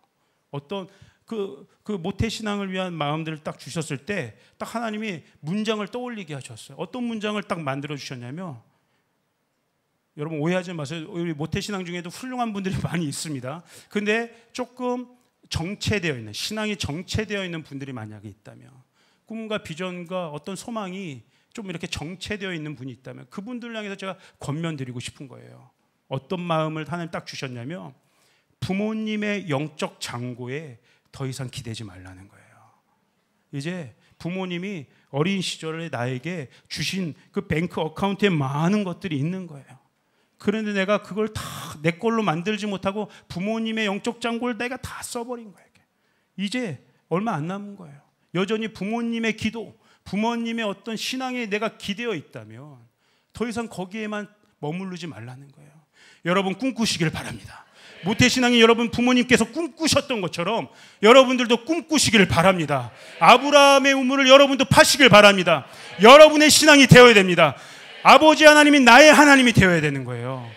어떤 그 모태신앙을 위한 마음들을 딱 주셨을 때 딱 하나님이 문장을 떠올리게 하셨어요. 어떤 문장을 딱 만들어 주셨냐면, 여러분 오해하지 마세요. 우리 모태신앙 중에도 훌륭한 분들이 많이 있습니다. 근데 조금 정체되어 있는, 신앙이 정체되어 있는 분들이 만약에 있다면, 꿈과 비전과 어떤 소망이 좀 이렇게 정체되어 있는 분이 있다면 그분들을 향해서 제가 권면드리고 싶은 거예요. 어떤 마음을 하나님 딱 주셨냐면, 부모님의 영적 장고에 더 이상 기대지 말라는 거예요. 이제 부모님이 어린 시절에 나에게 주신 그 뱅크 어카운트에 많은 것들이 있는 거예요. 그런데 내가 그걸 다 내 걸로 만들지 못하고 부모님의 영적 장고를 내가 다 써버린 거예요. 이제 얼마 안 남은 거예요. 여전히 부모님의 기도, 부모님의 어떤 신앙에 내가 기대어 있다면 더 이상 거기에만 머무르지 말라는 거예요. 여러분 꿈꾸시길 바랍니다. 모태신앙이 여러분 부모님께서 꿈꾸셨던 것처럼 여러분들도 꿈꾸시길 바랍니다. 아브라함의 우물을 여러분도 파시길 바랍니다. 여러분의 신앙이 되어야 됩니다. 아버지 하나님이 나의 하나님이 되어야 되는 거예요.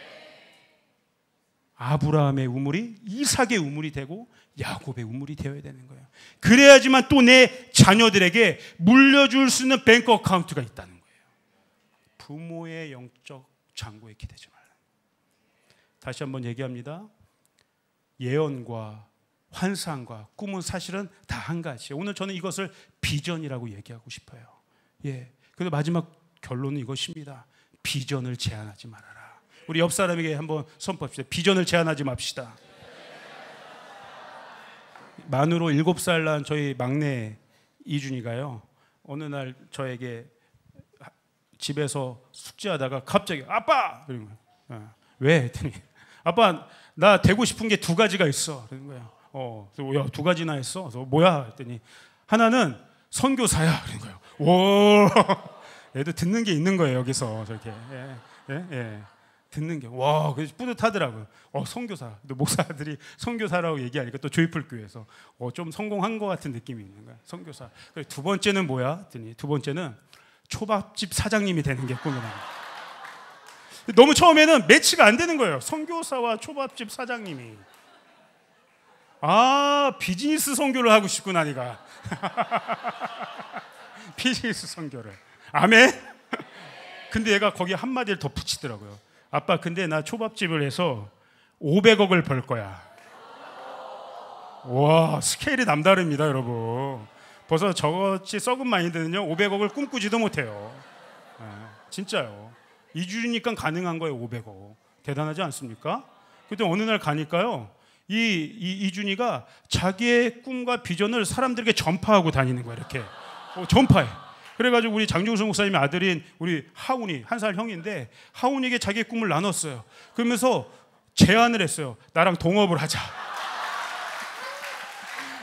아브라함의 우물이 이삭의 우물이 되고 야곱의 우물이 되어야 되는 거예요. 그래야지만 또 내 자녀들에게 물려줄 수 있는 뱅크 어카운트가 있다는 거예요. 부모의 영적 장고에 기대지 말라. 다시 한번 얘기합니다. 예언과 환상과 꿈은 사실은 다 한 가지예요. 오늘 저는 이것을 비전이라고 얘기하고 싶어요. 예. 그래서 마지막 결론은 이것입니다. 비전을 제한하지 말아라. 우리 옆 사람에게 한번 선포합시다. 비전을 제한하지 맙시다. 만으로 7살 난 저희 막내 이준이가요, 어느 날 저에게 집에서 숙제하다가 갑자기 아빠! 그런 거예요. 왜? 했더니 아빠 나 되고 싶은 게 2가지가 있어. 그런 거예요. 그래서 야, 2가지나 했어. 그래서 뭐야? 했더니 하나는 선교사야. 그런 거예요. 오, 얘도 듣는 게 있는 거예요. 여기서 저렇게 예. 듣는 게 와, 그래서 뿌듯하더라고요. 선교사. 또 목사들이 선교사라고 얘기하니까 또 조이풀 교회에서 좀 성공한 것 같은 느낌이 있는 거예요. 선교사. 그리고 2번째는 뭐야? 했더니 2번째는 초밥집 사장님이 되는 게 꿈이다. 너무 처음에는 매치가 안 되는 거예요. 선교사와 초밥집 사장님이. 비즈니스 선교를 하고 싶구나 네가. 비즈니스 선교를. 아멘. 근데 얘가 거기 한마디를 더 붙이더라고요. 아빠 근데 나 초밥집을 해서 500억을 벌 거야. 와, 스케일이 남다릅니다 여러분. 벌써 저같이 썩은 마인드는요 500억을 꿈꾸지도 못해요. 진짜요. 이주니까 가능한 거예요. 500억. 대단하지 않습니까? 그때 어느 날 가니까요, 이준이가 자기의 꿈과 비전을 사람들에게 전파하고 다니는 거야. 이렇게 전파해. 그래가지고 우리 장종수 목사님의 아들인 우리 하운이, 1살 형인데, 하운이에게 자기의 꿈을 나눴어요. 그러면서 제안을 했어요. 나랑 동업을 하자.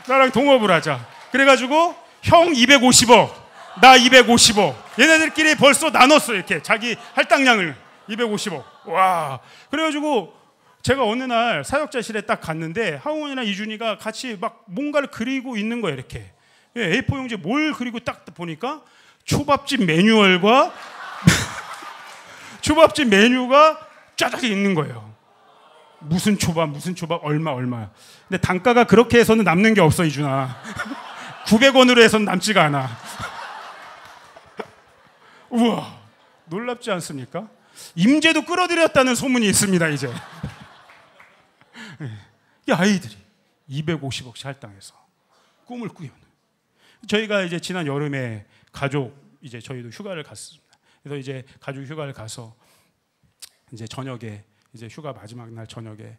나랑 동업을 하자. 그래가지고 형 250억, 나 250억. 얘네들끼리 벌써 나눴어. 이렇게 자기 할당량을 250억. 와. 그래가지고 제가 어느 날 사역자실에 딱 갔는데 하운이나 이준이가 같이 막 뭔가를 그리고 있는 거예요. 이렇게 A4 용지에 뭘 그리고 딱 보니까 초밥집 매뉴얼과 초밥집 메뉴가 짜자기 있는 거예요. 무슨 초밥 얼마야. 근데 단가가 그렇게 해서는 남는 게 없어, 이준아. 900원으로 해서는 남지가 않아. 우와, 놀랍지 않습니까? 임재도 끌어들였다는 소문이 있습니다. 이제 이 아이들이 250억씩 할당해서 꿈을 꾸는. 저희가 이제 지난 여름에 가족 이제 저희도 휴가를 갔습니다. 그래서 이제 가족 휴가를 가서 이제 저녁에 이제 휴가 마지막 날 저녁에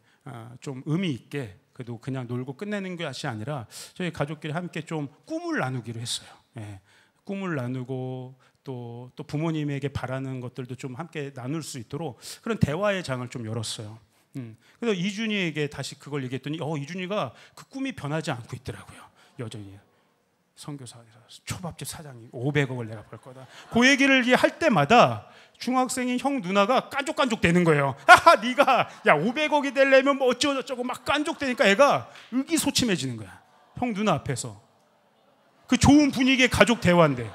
좀 의미 있게 그래도 그냥 놀고 끝내는 것이 아니라 저희 가족끼리 함께 좀 꿈을 나누기로 했어요. 예, 꿈을 나누고 또 부모님에게 바라는 것들도 좀 함께 나눌 수 있도록 그런 대화의 장을 좀 열었어요. 그래서 이준이에게 다시 그걸 얘기했더니 이준이가 그 꿈이 변하지 않고 있더라고요. 여전히 선교사에서 초밥집 사장이 500억을 내가 벌 거다. 그 얘기를 할 때마다 중학생인 형 누나가 깐족깐족 되는 거예요. 하하, 네가 500억이 되려면 뭐 어쩌고저쩌고 막 깐족되니까 애가 의기소침해지는 거야. 형 누나 앞에서. 그 좋은 분위기의 가족 대화인데.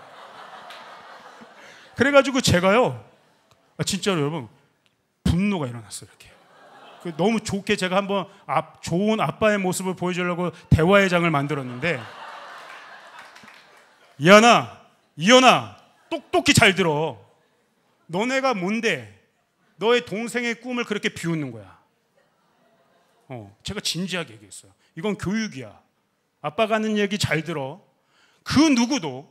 그래가지고 제가요, 진짜로 여러분 분노가 일어났어요. 이렇게. 너무 좋게 제가 한번 좋은 아빠의 모습을 보여주려고 대화의 장을 만들었는데, 이현아 똑똑히 잘 들어. 너네가 뭔데 너의 동생의 꿈을 그렇게 비웃는 거야. 제가 진지하게 얘기했어요. 이건 교육이야. 아빠가 하는 얘기 잘 들어. 그 누구도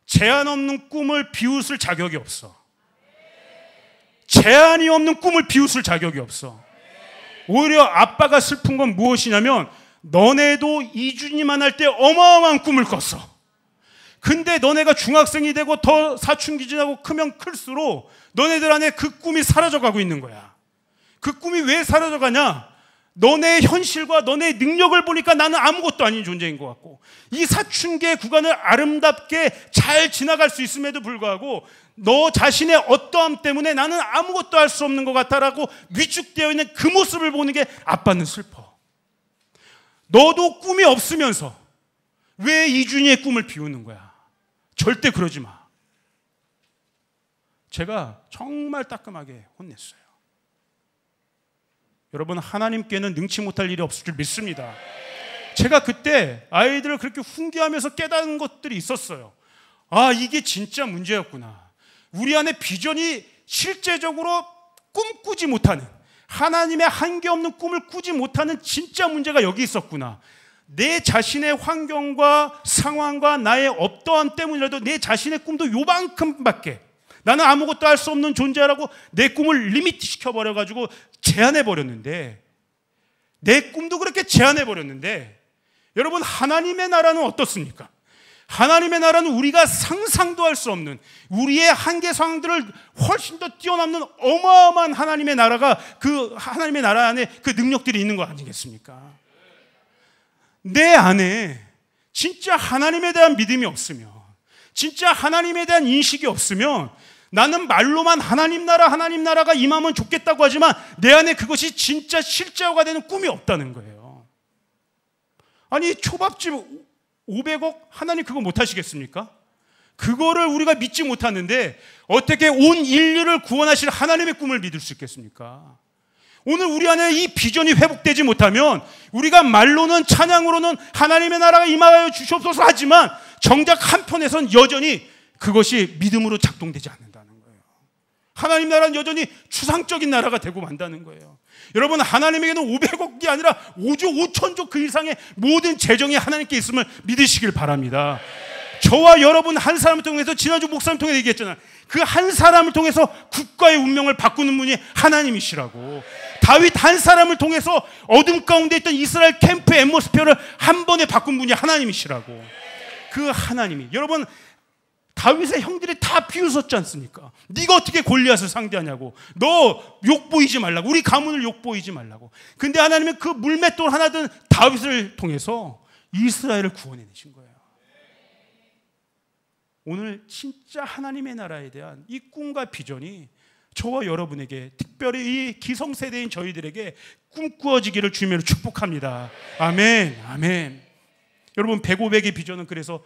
제한 없는 꿈을 비웃을 자격이 없어. 제한이 없는 꿈을 비웃을 자격이 없어. 오히려 아빠가 슬픈 건 무엇이냐면 너네도 이준이만 할 때 어마어마한 꿈을 꿨어. 근데 너네가 중학생이 되고 더 사춘기 지나고 크면 클수록 너네들 안에 그 꿈이 사라져가고 있는 거야. 그 꿈이 왜 사라져가냐? 너네의 현실과 너네의 능력을 보니까 나는 아무것도 아닌 존재인 것 같고, 이 사춘기의 구간을 아름답게 잘 지나갈 수 있음에도 불구하고 너 자신의 어떠함 때문에 나는 아무것도 할 수 없는 것 같다라고 위축되어 있는 그 모습을 보는 게 아빠는 슬퍼. 너도 꿈이 없으면서 왜 이준이의 꿈을 비우는 거야? 절대 그러지 마. 제가 정말 따끔하게 혼냈어요. 여러분, 하나님께는 능치 못할 일이 없을 줄 믿습니다. 제가 그때 아이들을 그렇게 훈계하면서 깨닫는 것들이 있었어요. 이게 진짜 문제였구나. 우리 안에 비전이 실제적으로 꿈꾸지 못하는, 하나님의 한계 없는 꿈을 꾸지 못하는 진짜 문제가 여기 있었구나. 내 자신의 환경과 상황과 나의 어떠함 때문이라도 내 자신의 꿈도 요만큼밖에, 나는 아무것도 할 수 없는 존재라고 내 꿈을 리미트 시켜버려가지고 제한해버렸는데, 내 꿈도 그렇게 제한해버렸는데, 여러분, 하나님의 나라는 어떻습니까? 하나님의 나라는 우리가 상상도 할 수 없는, 우리의 한계 상황들을 훨씬 더 뛰어넘는 어마어마한 하나님의 나라가, 그 하나님의 나라 안에 그 능력들이 있는 거 아니겠습니까? 내 안에 진짜 하나님에 대한 믿음이 없으면, 진짜 하나님에 대한 인식이 없으면, 나는 말로만 하나님 나라가 임하면 좋겠다고 하지만 내 안에 그것이 진짜 실제화가 되는 꿈이 없다는 거예요. 아니, 초밥집 500억? 하나님 그거 못 하시겠습니까? 그거를 우리가 믿지 못하는데 어떻게 온 인류를 구원하실 하나님의 꿈을 믿을 수 있겠습니까? 오늘 우리 안에 이 비전이 회복되지 못하면 우리가 말로는, 찬양으로는 하나님의 나라가 임하여 주시옵소서 하지만 정작 한편에선 여전히 그것이 믿음으로 작동되지 않는다는 거예요. 하나님 나라는 여전히 추상적인 나라가 되고 만다는 거예요. 여러분, 하나님에게는 500억이 아니라 5조 5천조 그 이상의 모든 재정이 하나님께 있음을 믿으시길 바랍니다. 저와 여러분 한 사람을 통해서, 지난주 목사님 통해서 얘기했잖아요. 그 한 사람을 통해서 국가의 운명을 바꾸는 분이 하나님이시라고. 다윗 한 사람을 통해서 어둠 가운데 있던 이스라엘 캠프의 앰모스피어를 한 번에 바꾼 분이 하나님이시라고. 그 하나님이, 여러분, 다윗의 형들이 다 비웃었지 않습니까? 네가 어떻게 골리앗을 상대하냐고. 너 욕보이지 말라고. 우리 가문을 욕보이지 말라고. 근데 하나님은 그 물맷돌 하나 든 다윗을 통해서 이스라엘을 구원해내신 거예요. 오늘 진짜 하나님의 나라에 대한 이 꿈과 비전이 저와 여러분에게, 특별히 이 기성세대인 저희들에게 꿈꾸어지기를 주님으로 축복합니다. 아멘, 아멘. 여러분, 100~500의 비전은 그래서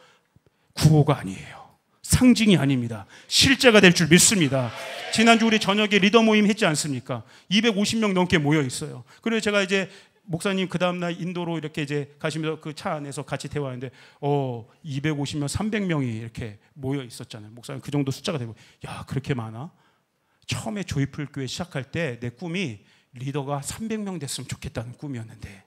구호가 아니에요. 상징이 아닙니다. 실제가 될 줄 믿습니다. 지난주 우리 저녁에 리더 모임 했지 않습니까? 250명 넘게 모여 있어요. 그래서 제가 이제 목사님 그 다음날 인도로 이렇게 이제 가시면서 그 차 안에서 같이 대화하는데 250명, 300명이 이렇게 모여 있었잖아요. 목사님 그 정도 숫자가 되고, 야, 그렇게 많아? 처음에 조이풀 교회 시작할 때 내 꿈이 리더가 300명 됐으면 좋겠다는 꿈이었는데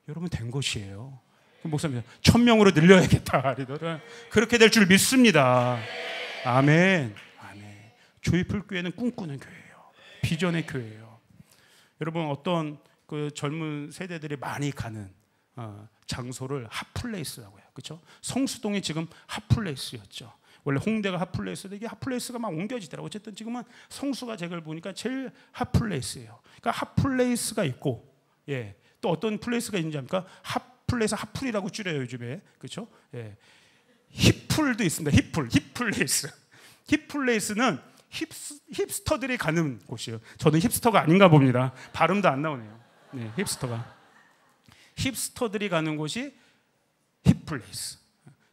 여러분 된 것이에요. 목사님 1000명으로 늘려야겠다, 리더를. 그렇게 될 줄 믿습니다. 아멘, 아멘. 조이풀 교회는 꿈꾸는 교회예요. 비전의 교회예요. 여러분, 어떤 그 젊은 세대들이 많이 가는 장소를 핫플레이스라고 해요. 그렇죠? 성수동이 지금 핫플레이스였죠. 원래 홍대가 핫플레이스인데 이게 핫플레이스가 막 옮겨지더라고요. 어쨌든 지금은 성수가 제가 보니까 제일 핫플레이스예요. 그러니까 핫플레이스가 있고, 예, 또 어떤 플레이스가 있는지 압니까? 핫플레이스, 핫플이라고 줄여요 요즘에. 그렇죠? 예. 힙플도 있습니다. 힙플레이스. 힙플레이스는 힙스터들이 가는 곳이에요. 저는 힙스터가 아닌가 봅니다. 발음도 안 나오네요. 네, 힙스터들이 가는 곳이 힙플레이스.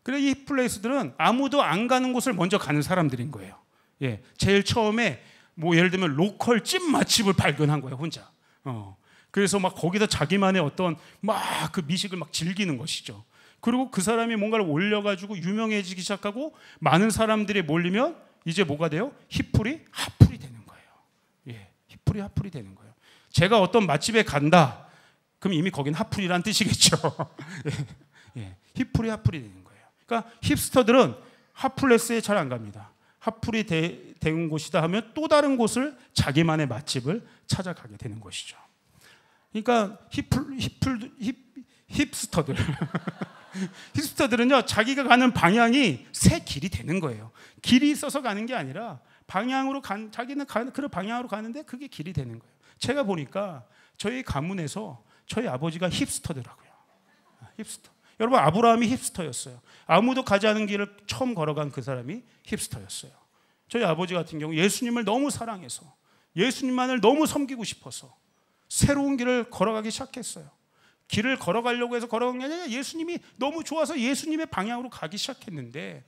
그래서 이 힙플레이스들은 아무도 안 가는 곳을 먼저 가는 사람들인 거예요. 예, 제일 처음에 뭐 예를 들면 로컬 찜 맛집을 발견한 거예요, 혼자. 그래서 막 거기서 자기만의 어떤 막 그 미식을 막 즐기는 것이죠. 그리고 그 사람이 뭔가를 올려가지고 유명해지기 시작하고 많은 사람들이 몰리면 이제 뭐가 돼요? 힙플이 핫플이 되는 거예요. 예, 힙플이 핫플이 되는 거예요. 제가 어떤 맛집에 간다, 그럼 이미 거긴 핫플이란 뜻이겠죠. 예, 힙플이 핫플이 되는 거예요. 그러니까 힙스터들은 핫플레스에 잘 안 갑니다. 힙플이 된 곳이다 하면 또 다른 곳을 자기만의 맛집을 찾아가게 되는 것이죠. 그러니까 힙스터들 힙스터들은요, 자기가 가는 방향이 새 길이 되는 거예요. 길이 있어서 가는 게 아니라 방향으로 자기는 그 방향으로 가는데 그게 길이 되는 거예요. 제가 보니까 저희 가문에서 저희 아버지가 힙스터더라고요. 힙스터. 여러분, 아브라함이 힙스터였어요. 아무도 가지 않은 길을 처음 걸어간 그 사람이 힙스터였어요. 저희 아버지 같은 경우 예수님을 너무 사랑해서, 예수님만을 너무 섬기고 싶어서 새로운 길을 걸어가기 시작했어요. 길을 걸어가려고 해서 걸어간 게 아니라 예수님이 너무 좋아서 예수님의 방향으로 가기 시작했는데,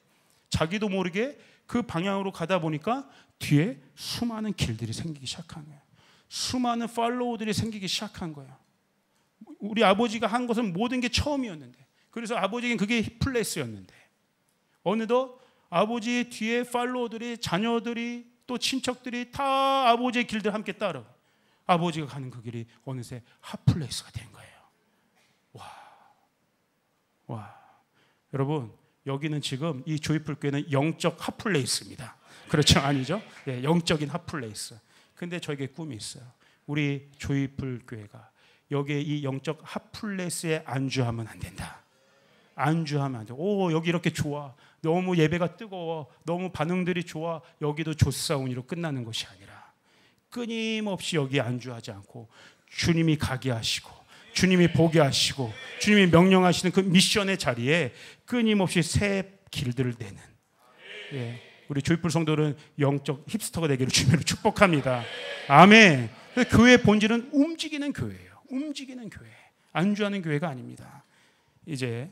자기도 모르게 그 방향으로 가다 보니까 뒤에 수많은 길들이 생기기 시작한 거예요. 수많은 팔로워들이 생기기 시작한 거예요. 우리 아버지가 한 것은 모든 게 처음이었는데, 그래서 아버지에겐 그게 힙플레이스였는데, 어느덧 아버지 뒤에 팔로워들이, 자녀들이, 또 친척들이 다 아버지의 길들 함께 따라 아버지가 가는 그 길이 어느새 핫플레이스가 된 거예요. 와, 여러분, 여기는 지금 이 조이풀 교회는 영적 핫플레이스입니다. 그렇죠? 아니죠? 예, 영적인 핫플레이스. 근데 저에게 꿈이 있어요. 우리 조이풀 교회가 여기에 이 영적 핫플레이스에 안주하면 안 된다. 안주하면 안 돼. 여기 이렇게 좋아. 너무 예배가 뜨거워. 너무 반응들이 좋아. 여기도 조사운이로 끝나는 것이 아니라 끊임없이 여기에 안주하지 않고 주님이 가게 하시고, 주님이 보게 하시고, 주님이 명령하시는 그 미션의 자리에 끊임없이 새 길들을 내는, 예, 우리 조이풀 성도는 영적 힙스터가 되기를 주님으로 축복합니다. 아멘. 교회의 본질은 움직이는 교회예요. 움직이는 교회, 안주하는 교회가 아닙니다. 이제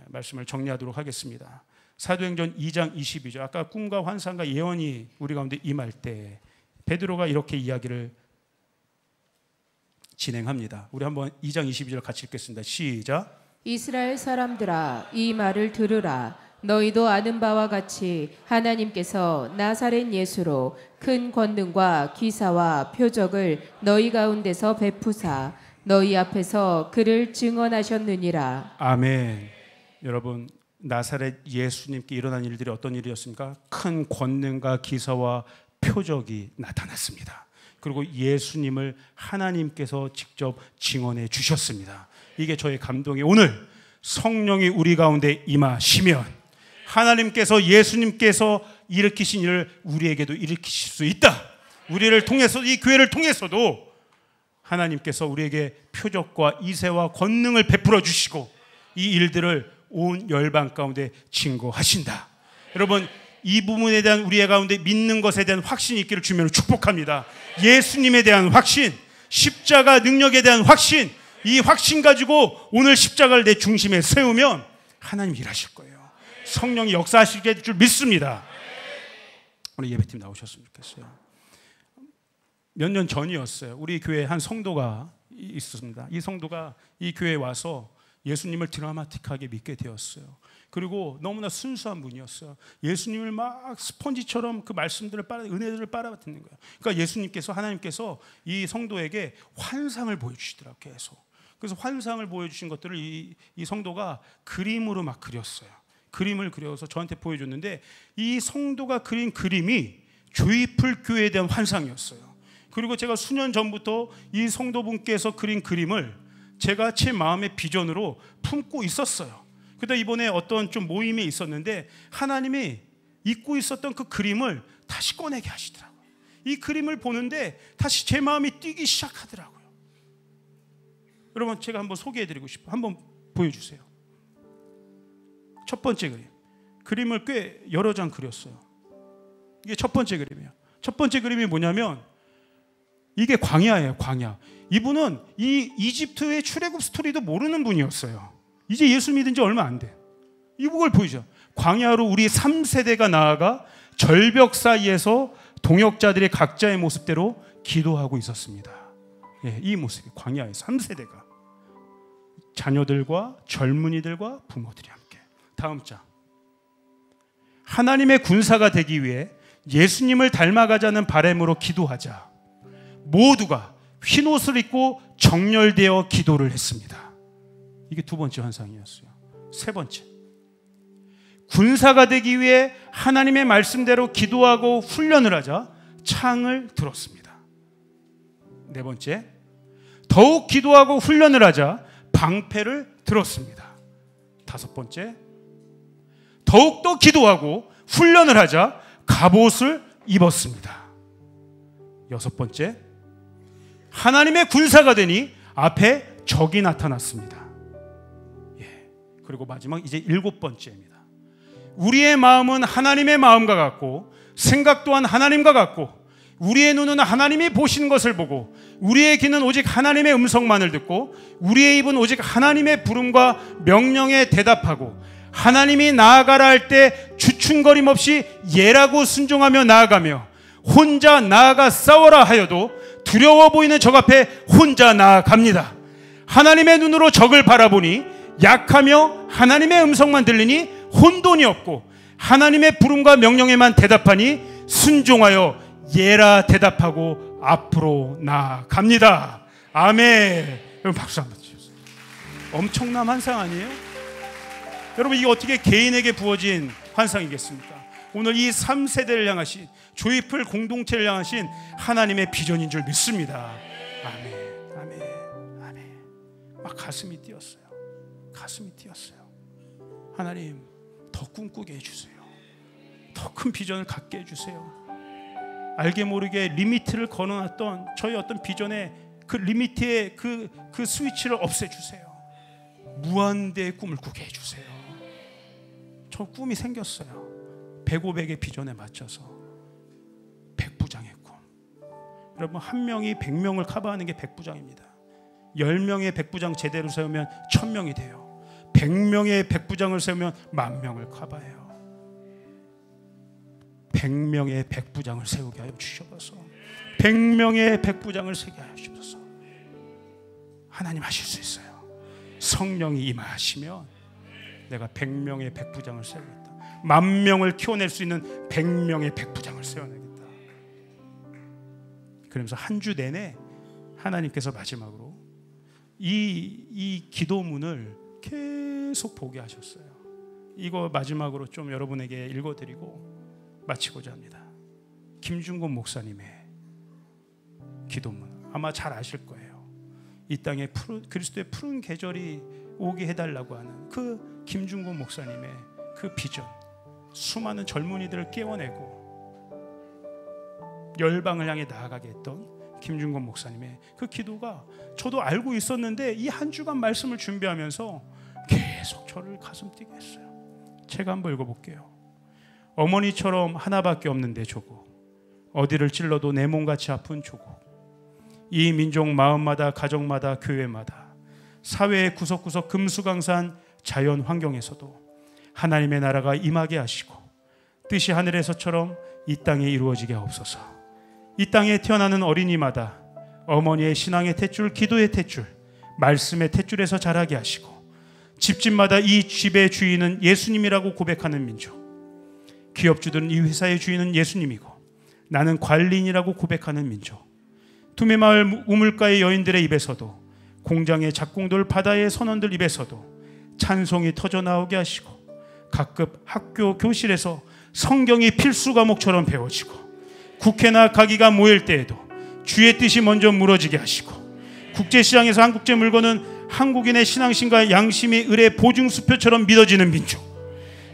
말씀을 정리하도록 하겠습니다. 사도행전 2장 22절, 아까 꿈과 환상과 예언이 우리 가운데 임할 때 베드로가 이렇게 이야기를 진행합니다. 우리 한번 2장 22절 같이 읽겠습니다. 시작. 이스라엘 사람들아, 이 말을 들으라. 너희도 아는 바와 같이 하나님께서 나사렛 예수로 큰 권능과 기사와 표적을 너희 가운데서 베푸사 너희 앞에서 그를 증언하셨느니라. 아멘. 여러분, 나사렛 예수님께 일어난 일들이 어떤 일이었습니까? 큰 권능과 기사와 표적이 나타났습니다. 그리고 예수님을 하나님께서 직접 증언해 주셨습니다. 이게 저의 감동이, 오늘 성령이 우리 가운데 임하시면 하나님께서, 예수님께서 일으키신 일을 우리에게도 일으키실 수 있다. 우리를 통해서, 이 교회를 통해서도 하나님께서 우리에게 표적과 이세와 권능을 베풀어 주시고 이 일들을 온 열방 가운데 증거하신다. 여러분, 이 부분에 대한 우리의 가운데 믿는 것에 대한 확신이 있기를 주님으로 축복합니다. 예수님에 대한 확신, 십자가 능력에 대한 확신, 이 확신 가지고 오늘 십자가를 내 중심에 세우면 하나님 일하실 거예요. 성령이 역사하시게 될 줄 믿습니다. 오늘 예배팀 나오셨으면 좋겠어요. 몇 년 전이었어요. 우리 교회에 한 성도가 있었습니다. 이 성도가 이 교회에 와서 예수님을 드라마틱하게 믿게 되었어요. 그리고 너무나 순수한 분이었어요. 예수님을 막 스펀지처럼 그 말씀들을 은혜들을 빨아듣는 거예요. 그러니까 예수님께서, 하나님께서 이 성도에게 환상을 보여주시더라고요. 계속. 그래서 환상을 보여주신 것들을 이 성도가 그림으로 막 그렸어요. 그림을 그려서 저한테 보여줬는데 이 성도가 그린 그림이 조이풀 교회에 대한 환상이었어요. 그리고 제가 수년 전부터 이 성도분께서 그린 그림을 제가 제 마음의 비전으로 품고 있었어요. 그러다 이번에 어떤 좀 모임에 있었는데 하나님이 잊고 있었던 그 그림을 다시 꺼내게 하시더라고요. 이 그림을 보는데 다시 제 마음이 뛰기 시작하더라고요. 여러분, 제가 한번 소개해드리고 싶어요. 한번 보여주세요. 첫 번째 그림을 꽤 여러 장 그렸어요. 이게 첫 번째 그림이에요. 첫 번째 그림이 뭐냐면 이게 광야예요. 광야. 이분은 이 이집트의 출애굽 스토리도 모르는 분이었어요. 이제 예수 믿은 지 얼마 안 돼. 이걸 보이죠. 광야로 우리 3세대가 나아가 절벽 사이에서 동역자들의 각자의 모습대로 기도하고 있었습니다. 예, 이 모습이 광야의 3세대가 자녀들과 젊은이들과 부모들이 함께. 다음 장. 하나님의 군사가 되기 위해 예수님을 닮아가자는 바람으로 기도하자 모두가 흰 옷을 입고 정렬되어 기도를 했습니다. 이게 두 번째 환상이었어요. 세 번째, 군사가 되기 위해 하나님의 말씀대로 기도하고 훈련을 하자 창을 들었습니다. 네 번째, 더욱 기도하고 훈련을 하자 방패를 들었습니다. 다섯 번째, 더욱더 기도하고 훈련을 하자 갑옷을 입었습니다. 여섯 번째, 하나님의 군사가 되니 앞에 적이 나타났습니다. 예. 그리고 마지막 이제 일곱 번째입니다. 우리의 마음은 하나님의 마음과 같고 생각 또한 하나님과 같고 우리의 눈은 하나님이 보시는 것을 보고 우리의 귀는 오직 하나님의 음성만을 듣고 우리의 입은 오직 하나님의 부름과 명령에 대답하고 하나님이 나아가라 할 때 주춤거림 없이 예라고 순종하며 나아가며 혼자 나아가 싸워라 하여도 두려워 보이는 적 앞에 혼자 나아갑니다. 하나님의 눈으로 적을 바라보니 약하며 하나님의 음성만 들리니 혼돈이 없고 하나님의 부름과 명령에만 대답하니 순종하여 예라 대답하고 앞으로 나아갑니다. 아멘. 여러분 박수 한번 주세요. 엄청난 환상 아니에요? 여러분 이게 어떻게 개인에게 부어진 환상이겠습니까? 오늘 이 3세대를 향하신 조이풀 공동체를 향하신 하나님의 비전인 줄 믿습니다. 아멘, 아멘, 아멘. 막 가슴이 뛰었어요. 가슴이 뛰었어요. 하나님 더 꿈꾸게 해주세요. 더 큰 비전을 갖게 해주세요. 알게 모르게 리미트를 걸어놨던 저희 어떤 비전의 그 리미트의 그 스위치를 없애주세요. 무한대의 꿈을 꾸게 해주세요. 저 꿈이 생겼어요. 100~500의 비전에 맞춰서 백부장의 꿈. 여러분 한 명이 100명을 커버하는 게 백부장입니다. 10명의 백부장 제대로 세우면 1000명이 돼요. 100명의 백부장을 세우면 10,000명을 커버해요. 100명의 백부장을 세우게 하여 주셔서 100명의 백부장을 세우게 하여 주셔서 하나님 하실 수 있어요. 성령이 임하시면 내가 100명의 백부장을 세우겠다. 10,000명을 키워낼 수 있는 100명의 백부장을 세워내겠다. 그러면서 한 주 내내 하나님께서 마지막으로 이 기도문을 계속 보게 하셨어요. 이거 마지막으로 좀 여러분에게 읽어드리고 마치고자 합니다. 김준곤 목사님의 기도문 아마 잘 아실 거예요. 이 땅에 그리스도의 푸른 계절이 오게 해달라고 하는 그 김중곤 목사님의 그 비전, 수많은 젊은이들을 깨워내고 열방을 향해 나아가게 했던 김중곤 목사님의 그 기도가 저도 알고 있었는데 이 한 주간 말씀을 준비하면서 계속 저를 가슴 뛰게 했어요. 제가 한번 읽어볼게요. 어머니처럼 하나밖에 없는데 조국, 어디를 찔러도 내 몸같이 아픈 조국, 이 민족 마음마다 가정마다 교회마다 사회의 구석구석 금수강산 자연 환경에서도 하나님의 나라가 임하게 하시고 뜻이 하늘에서처럼 이 땅에 이루어지게 하옵소서. 이 땅에 태어나는 어린이마다 어머니의 신앙의 탯줄, 기도의 탯줄, 말씀의 탯줄에서 자라게 하시고 집집마다 이 집의 주인은 예수님이라고 고백하는 민족, 기업주들은 이 회사의 주인은 예수님이고 나는 관리인이라고 고백하는 민족, 두메마을 우물가의 여인들의 입에서도 공장의 작공들, 바다의 선원들 입에서도 찬송이 터져나오게 하시고 각급 학교 교실에서 성경이 필수 과목처럼 배워지고 국회나 가기가 모일 때에도 주의 뜻이 먼저 물어지게 하시고 국제시장에서 한국제 물건은 한국인의 신앙심과 양심이 을의 보증수표처럼 믿어지는 민족,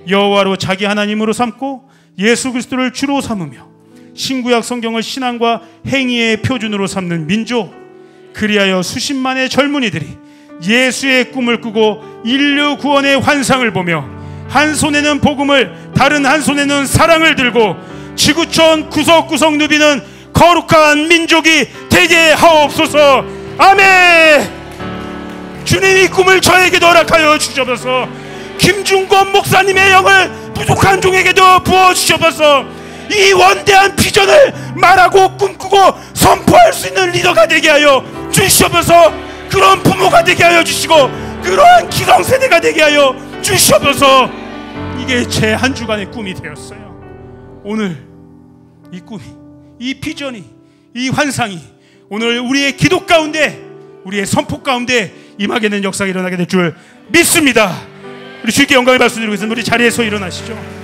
여호와로 자기 하나님으로 삼고 예수 그리스도를 주로 삼으며 신구약 성경을 신앙과 행위의 표준으로 삼는 민족, 그리하여 수십만의 젊은이들이 예수의 꿈을 꾸고 인류 구원의 환상을 보며 한 손에는 복음을 다른 한 손에는 사랑을 들고 지구촌 구석구석 누비는 거룩한 민족이 되게 하옵소서. 아멘. 주님이 꿈을 저에게도 허락하여 주셔서 김중곤 목사님의 영을 부족한 종에게도 부어주셔서 이 원대한 비전을 말하고 꿈꾸고 선포할 수 있는 리더가 되게 하여 주시옵소서. 그런 부모가 되게 하여 주시고 그러한 기성세대가 되게 하여 주시옵소서. 이게 제 한 주간의 꿈이 되었어요. 오늘 이 꿈이, 이 비전이, 이 환상이 오늘 우리의 기도 가운데, 우리의 선포 가운데 임하게 된 역사가 일어나게 될 줄 믿습니다. 우리 주님께 영광을 말씀드리고 있습니다. 우리 자리에서 일어나시죠.